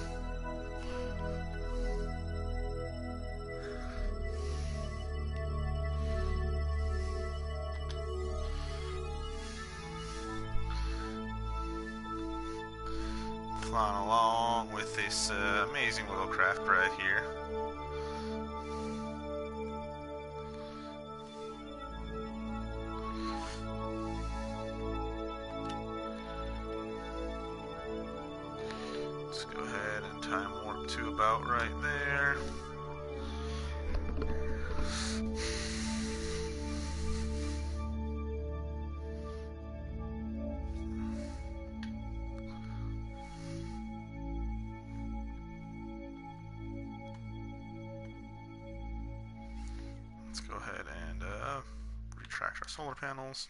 Flying along with this amazing little craft right here. Let's go ahead and time warp to about right there. Let's go ahead and retract our solar panels.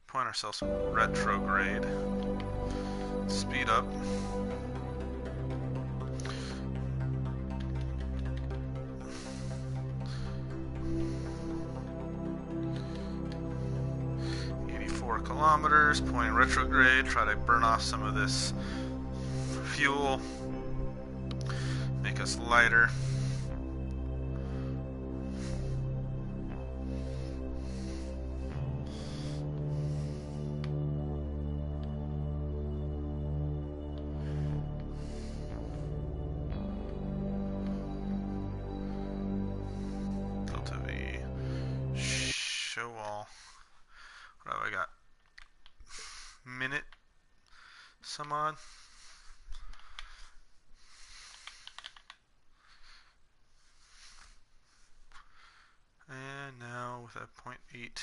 Point ourselves some retrograde. Speed up. 4 kilometers, point retrograde, try to burn off some of this fuel, make us lighter. Show all. What have I got? Minute some odd. And now with that 0.8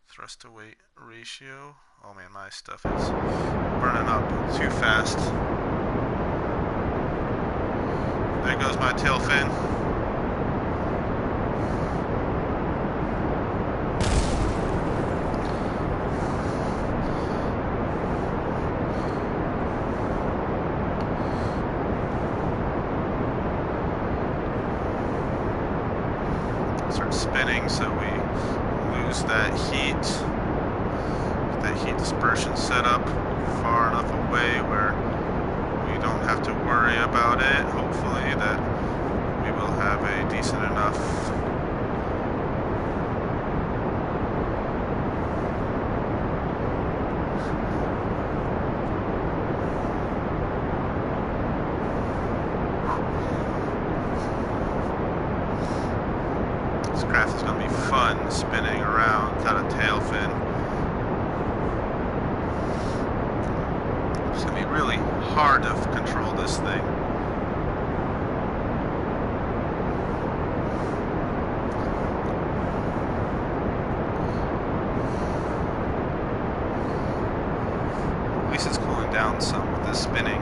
thrust to weight ratio. Oh man, my stuff is burning up too fast. There goes my tail fin. Start spinning so we lose that heat. Get that heat dispersion set up far enough away where we don't have to worry about it. Hopefully that we will have a decent enough craft is going to be fun spinning around without a tail fin. It's going to be really hard to control this thing. At least it's cooling down some with this spinning.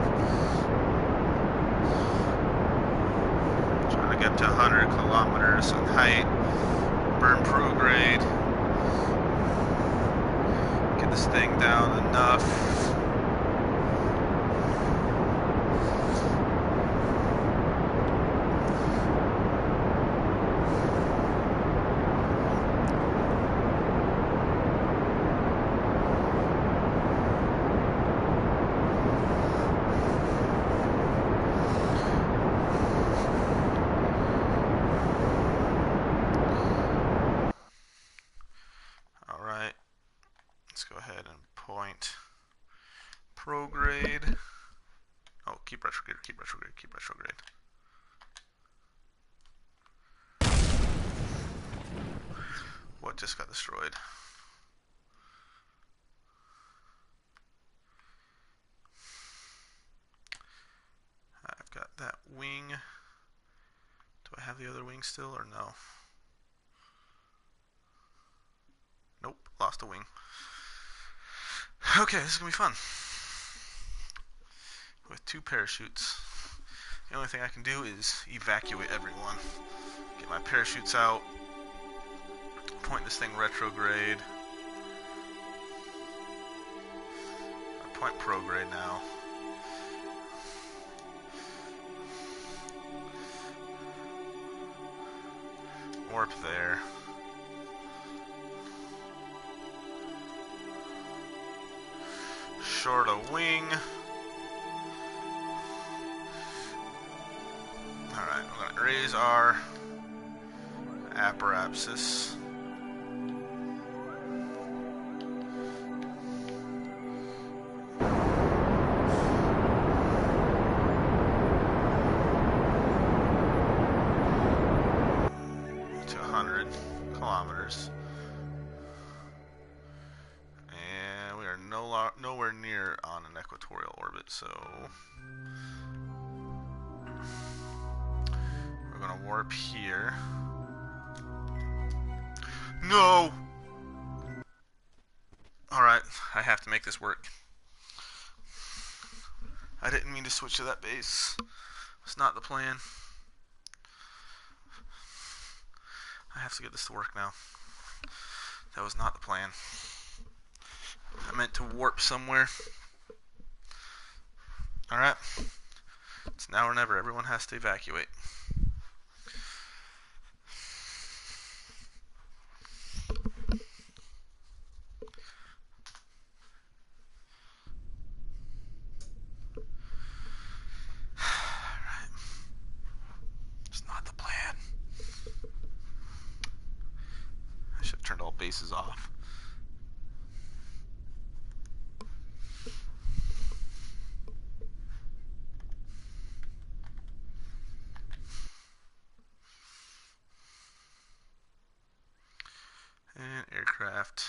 Trying to get to 100 kilometers in height. Burn prograde. Get this thing down enough. Let's go ahead and point prograde. Oh, keep retrograde, keep retrograde, keep retrograde. What just got destroyed? I've got that wing. Do I have the other wing still or no? Nope, lost a wing. Okay, this is going to be fun. With 2 parachutes. The only thing I can do is evacuate everyone. Get my parachutes out. Point this thing retrograde. I point prograde now. Warp there. Short a wing. Alright, we're going to raise our apparatus. To 100 kilometers. And we are nowhere near on an equatorial orbit, so we're going to warp here. No! Alright, I have to make this work. I didn't mean to switch to that base. It's not the plan. I have to get this to work now. That was not the plan. I meant to warp somewhere. Alright. It's now or never. Everyone has to evacuate. bases off. And aircraft.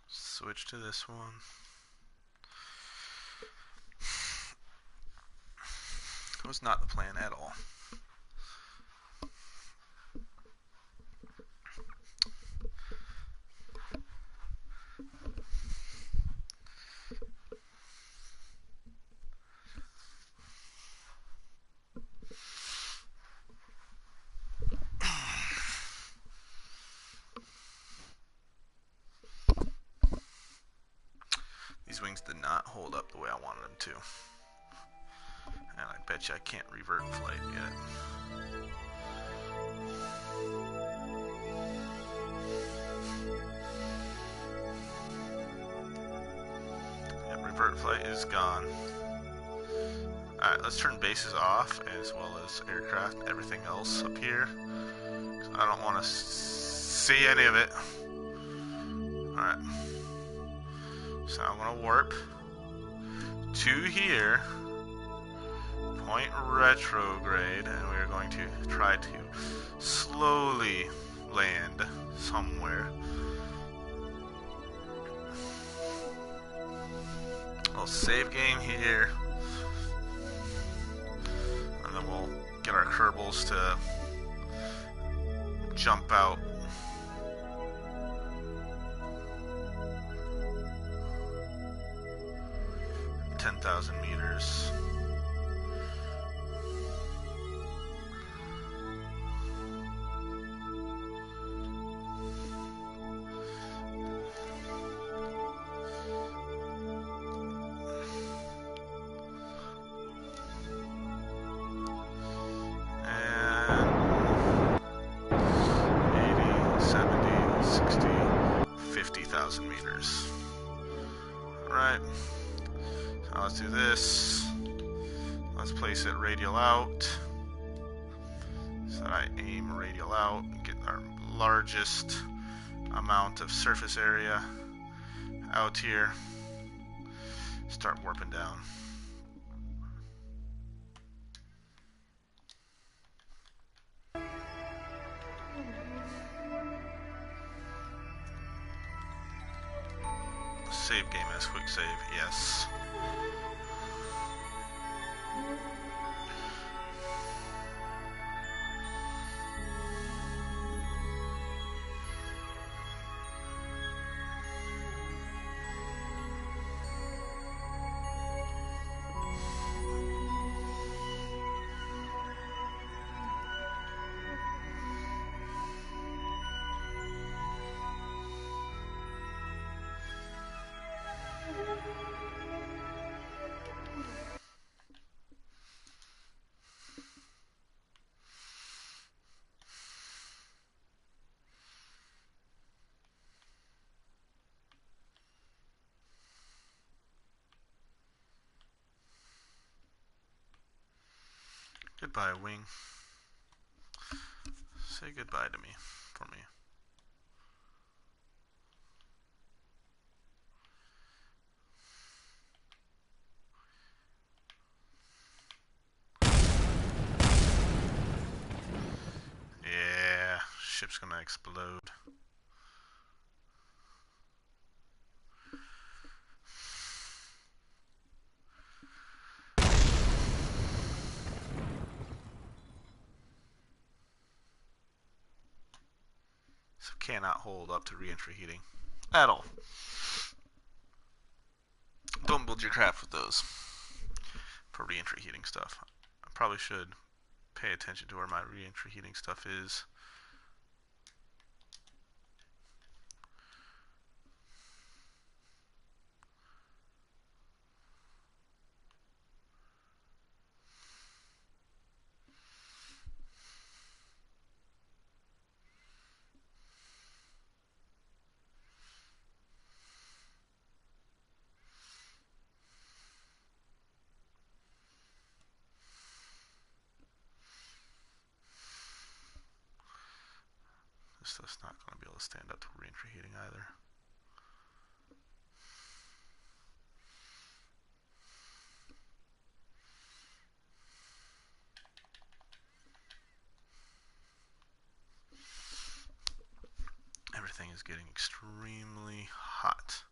Switch to this one. That was not the plan at all. These wings did not hold up the way I wanted them to. And I bet you I can't revert flight yet. Yep, revert flight is gone. Alright, let's turn bases off as well as aircraft and everything else up here. I don't want to see any of it. Alright. So I'm going to warp to here, point retrograde, and we're going to try to slowly land somewhere. We'll save game here, and then we'll get our Kerbals to jump out. 10,000 meters. And 80, 70, 60, 50,000 meters. All right. Now let's do this. Let's place it radial out. So that I aim radial out and get our largest amount of surface area out here. Start warping down. Save game as quick save, yes. Goodbye, wing. Say goodbye to me, for me. Yeah, ship's gonna explode. So cannot hold up to re-entry heating at all. Don't build your craft with those for re-entry heating stuff. I probably should pay attention to where my re-entry heating stuff is. stuff's not going to be able to stand up to reentry heating either. Everything is getting extremely hot.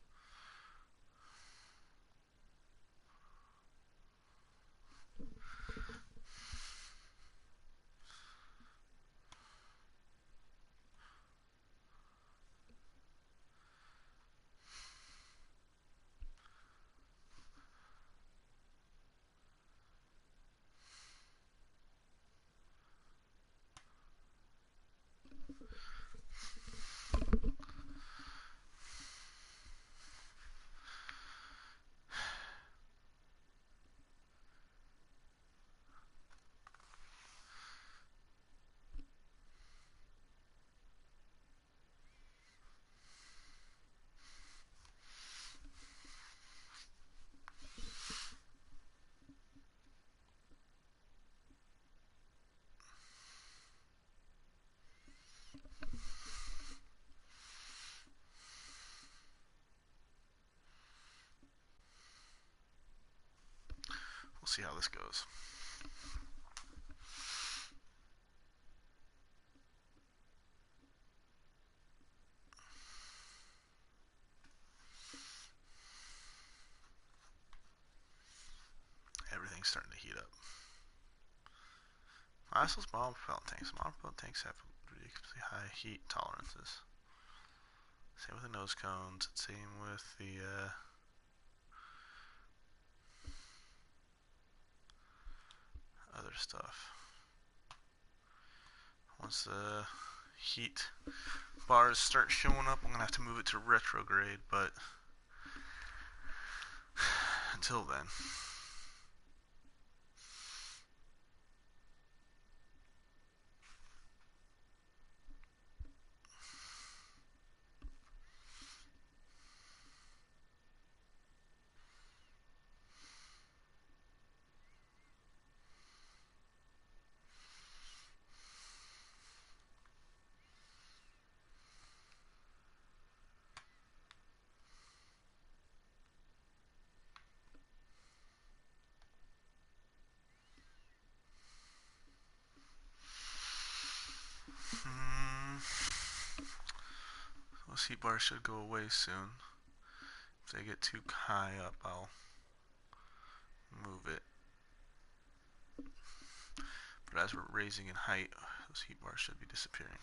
We'll see how this goes. Everything's starting to heat up. Those model propellant tanks. Model propellant tanks have ridiculously high heat tolerances. Same with the nose cones. Same with the other stuff. Once the heat bars start showing up, I'm gonna have to move it to retrograde, but until then. Those heat bars should go away soon. If they get too high up, I'll move it. But as we're raising in height, those heat bars should be disappearing.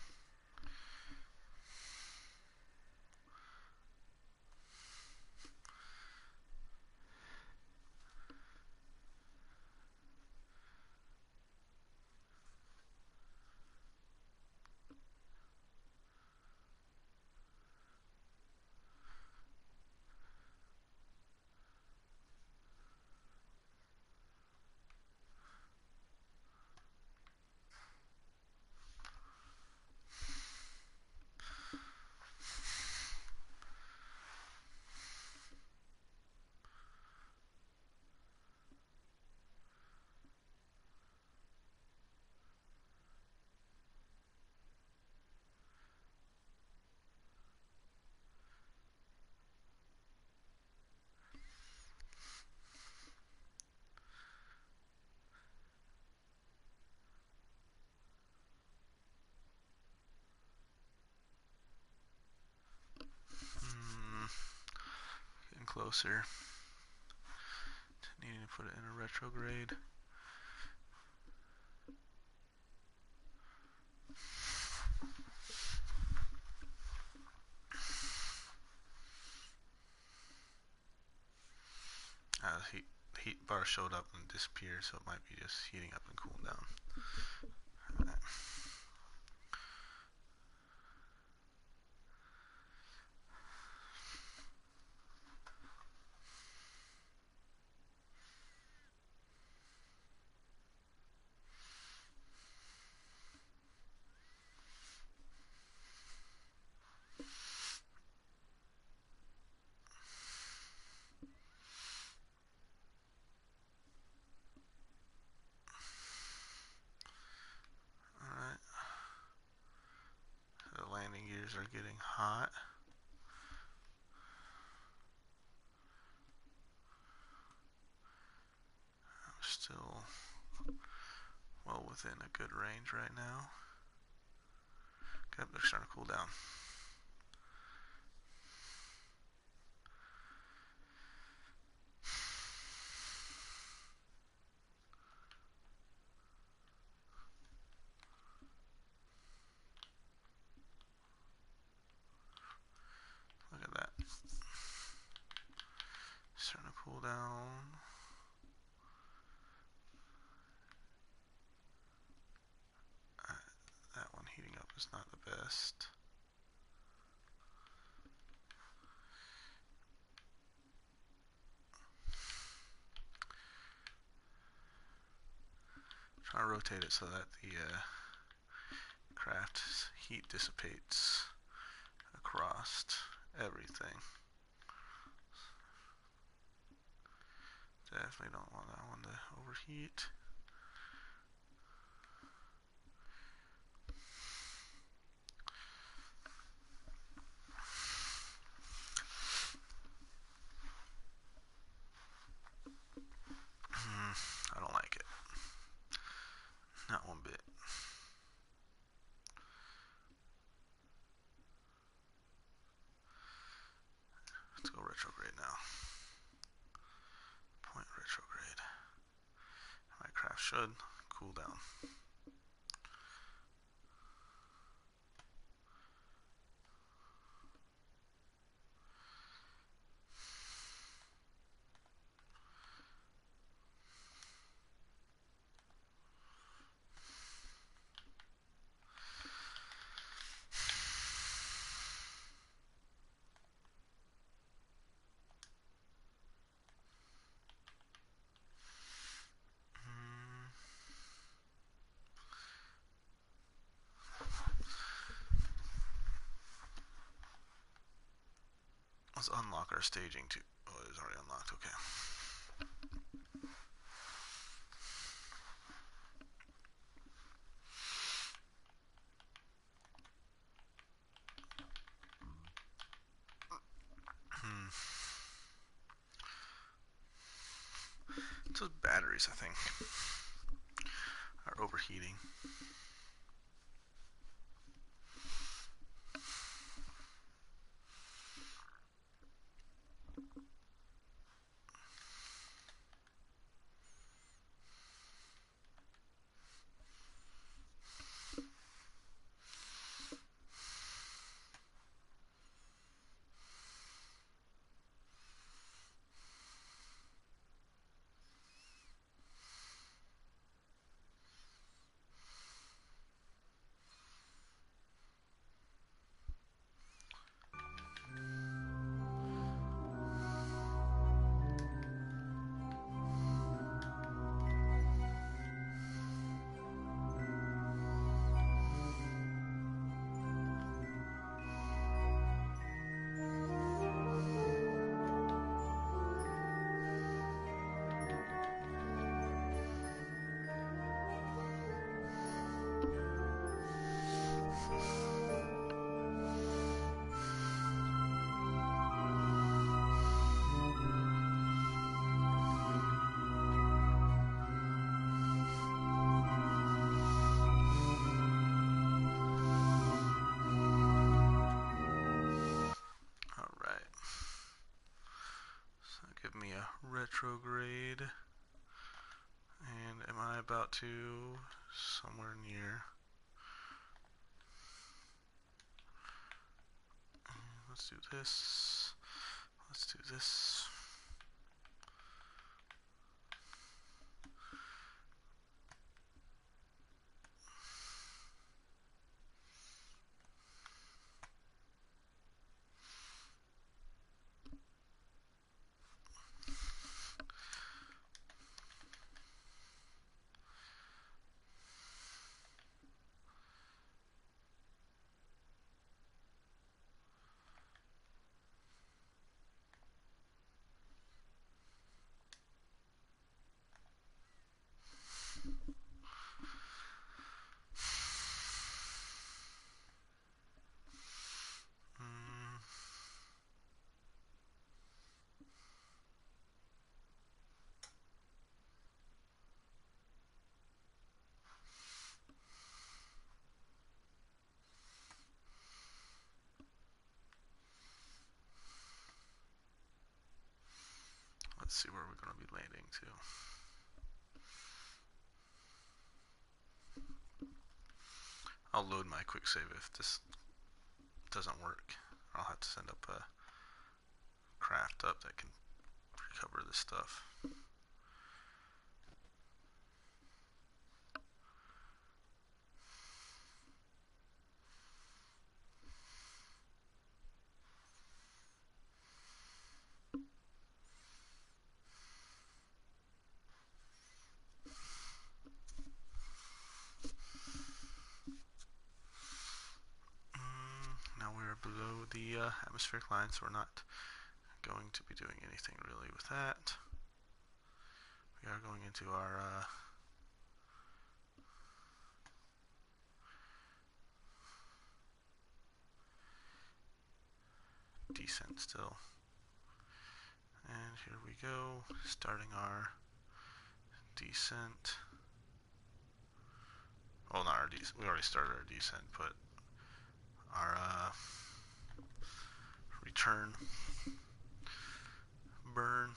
Getting closer to needing to put it in a retrograde. Heat bar showed up and disappeared, so it might be just heating up and cooling down. Alright. Alright. getting hot. I'm still well within a good range right now. Okay, they're starting to cool down. Look at that. Starting to cool down. That one heating up is not the best. Try to rotate it so that the craft's heat dissipates across everything. Definitely don't want that one to overheat. I don't like it. Not one bit. Let's go retrograde now. Point retrograde. My craft should cool down. Let's unlock our staging too. Oh, it was already unlocked. Okay. It's those batteries, I think, are overheating. Retrograde, and am I about to somewhere near? Let's do this. Let's do this. Let's see where we're going to be landing to. I'll load my quick save if this doesn't work. I'll have to send up a craft up that can recover this stuff. Now we're below the atmospheric line, so we're not going to be doing anything really with that. We are going into our descent still. And here we go, starting our descent. Well, not our descent, we already started our descent, but our return burn.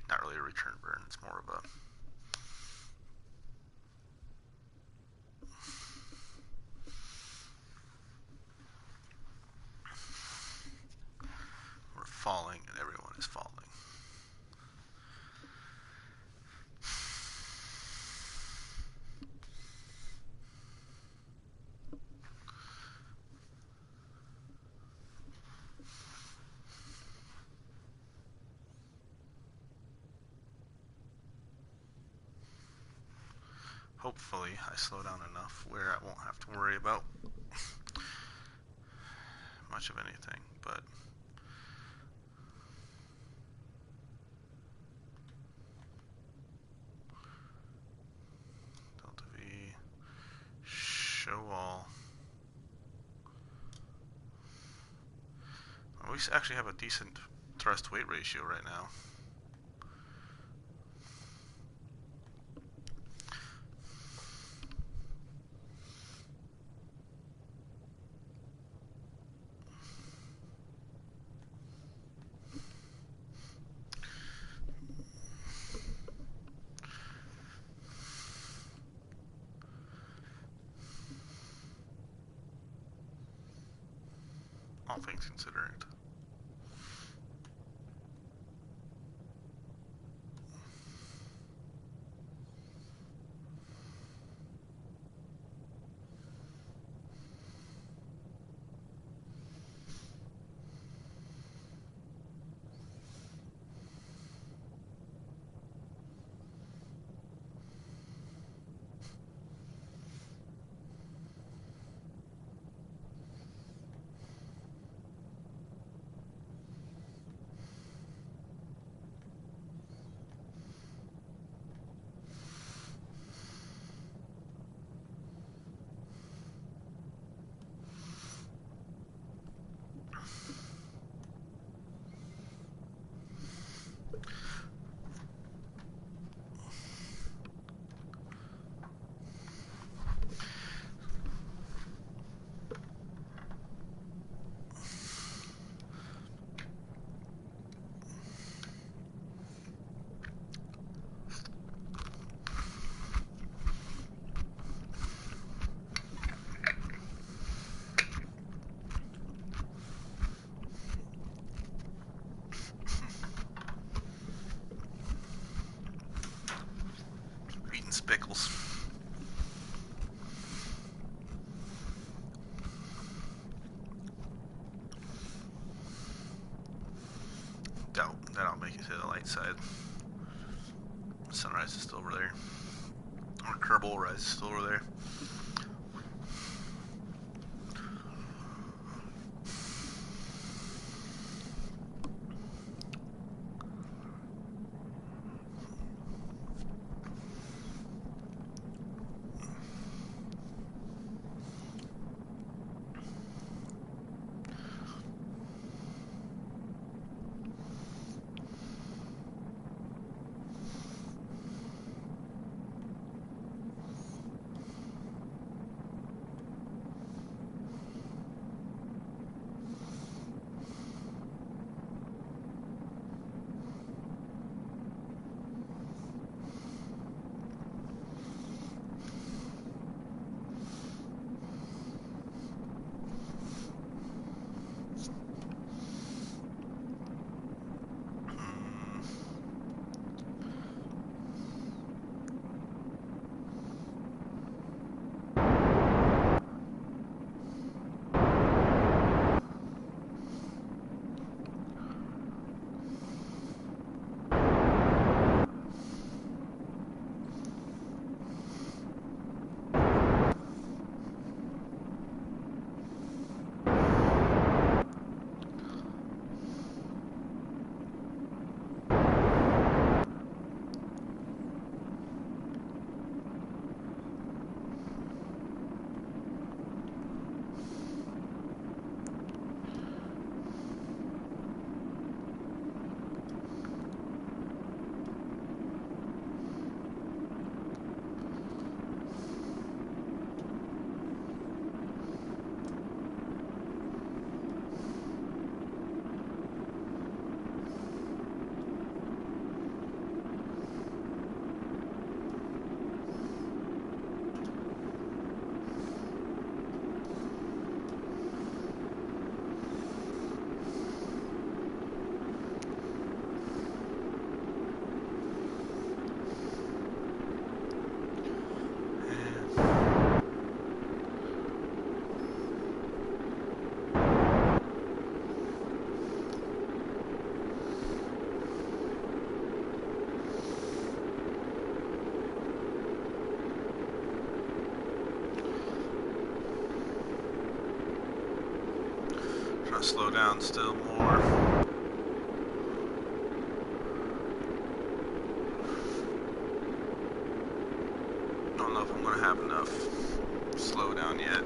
Not really a return burn, it's more of a we're falling and everyone is falling. Hopefully I slow down enough where I won't have to worry about much of anything, but Delta V, show all. Well, we actually have a decent thrust weight ratio right now. All things considered. Pickles. Doubt that I'll make it to the light side. Sunrise is still over there. Or Kerbal Rise is still over there. slow down still more. Don't know if I'm going to have enough slow down yet.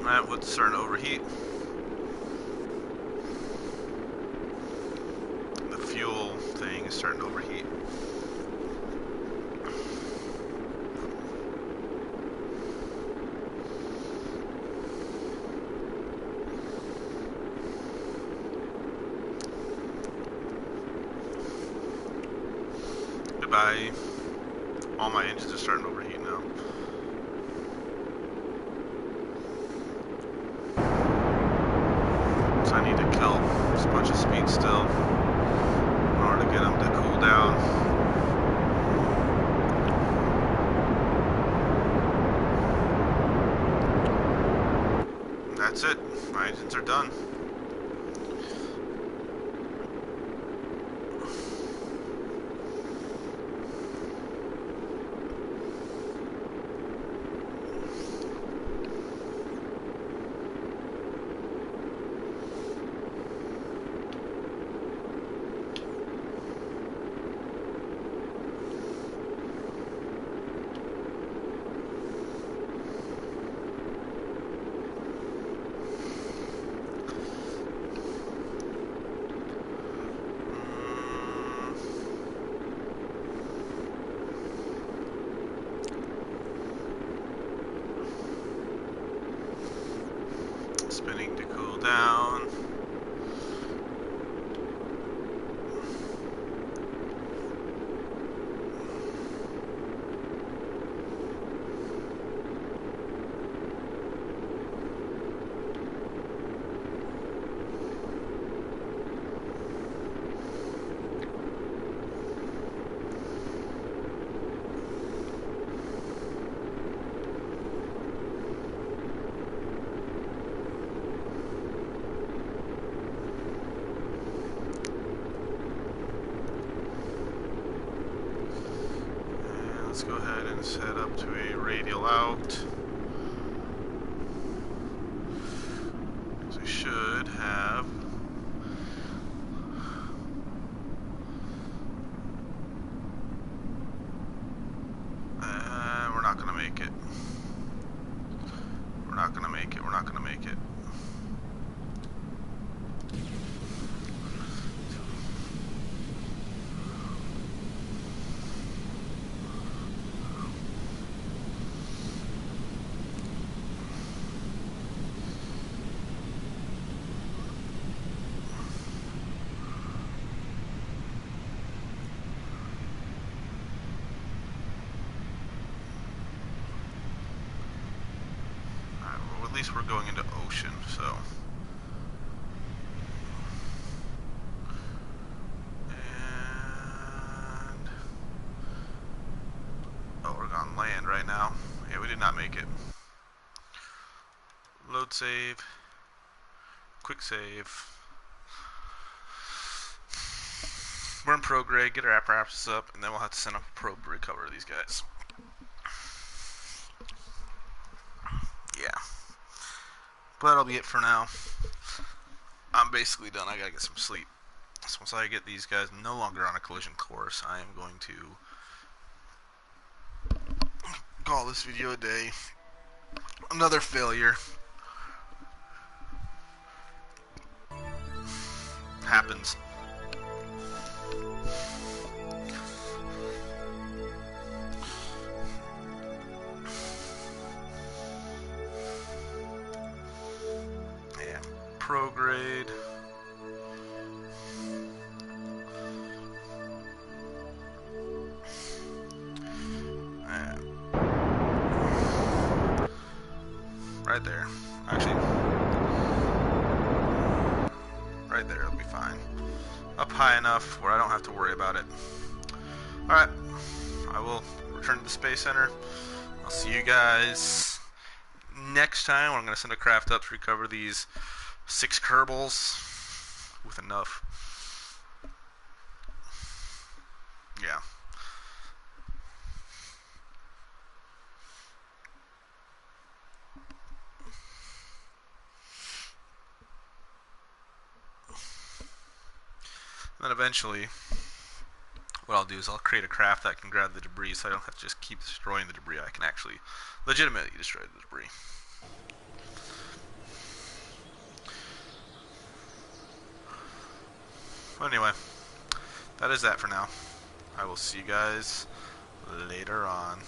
Alright, what's starting to overheat? The fuel thing is starting to overheat. Goodbye. All my engines are starting to overheat now. So I need to kill a bunch of speed still in order to get them to cool down. And that's it. My engines are done. Spinning to cool down. Let's go ahead and set up to a radial out. So we should have we're not gonna make it. We're not gonna make it. We're not gonna make it. At least we're going into ocean, so. And oh, we're on land right now. Yeah, we did not make it. Load save. Quick save. We're in prograde, get our apparatus up, and then we'll have to send a probe to recover these guys. Yeah. But that'll be it for now. I'm basically done. I gotta get some sleep. So once I get these guys no longer on a collision course, I am going to call this video a day. Another failure. Happens. Yeah. Prograde. Right there. Actually, up high enough where I don't have to worry about it. Alright, I will return to the Space Center. I'll see you guys next time. I'm going to send a craft up to recover these 6 Kerbals with enough. Yeah. And then eventually, what I'll do is I'll create a craft that can grab the debris, so I don't have to just keep destroying the debris. I can actually legitimately destroy the debris. Anyway, that is that for now. I will see you guys later on.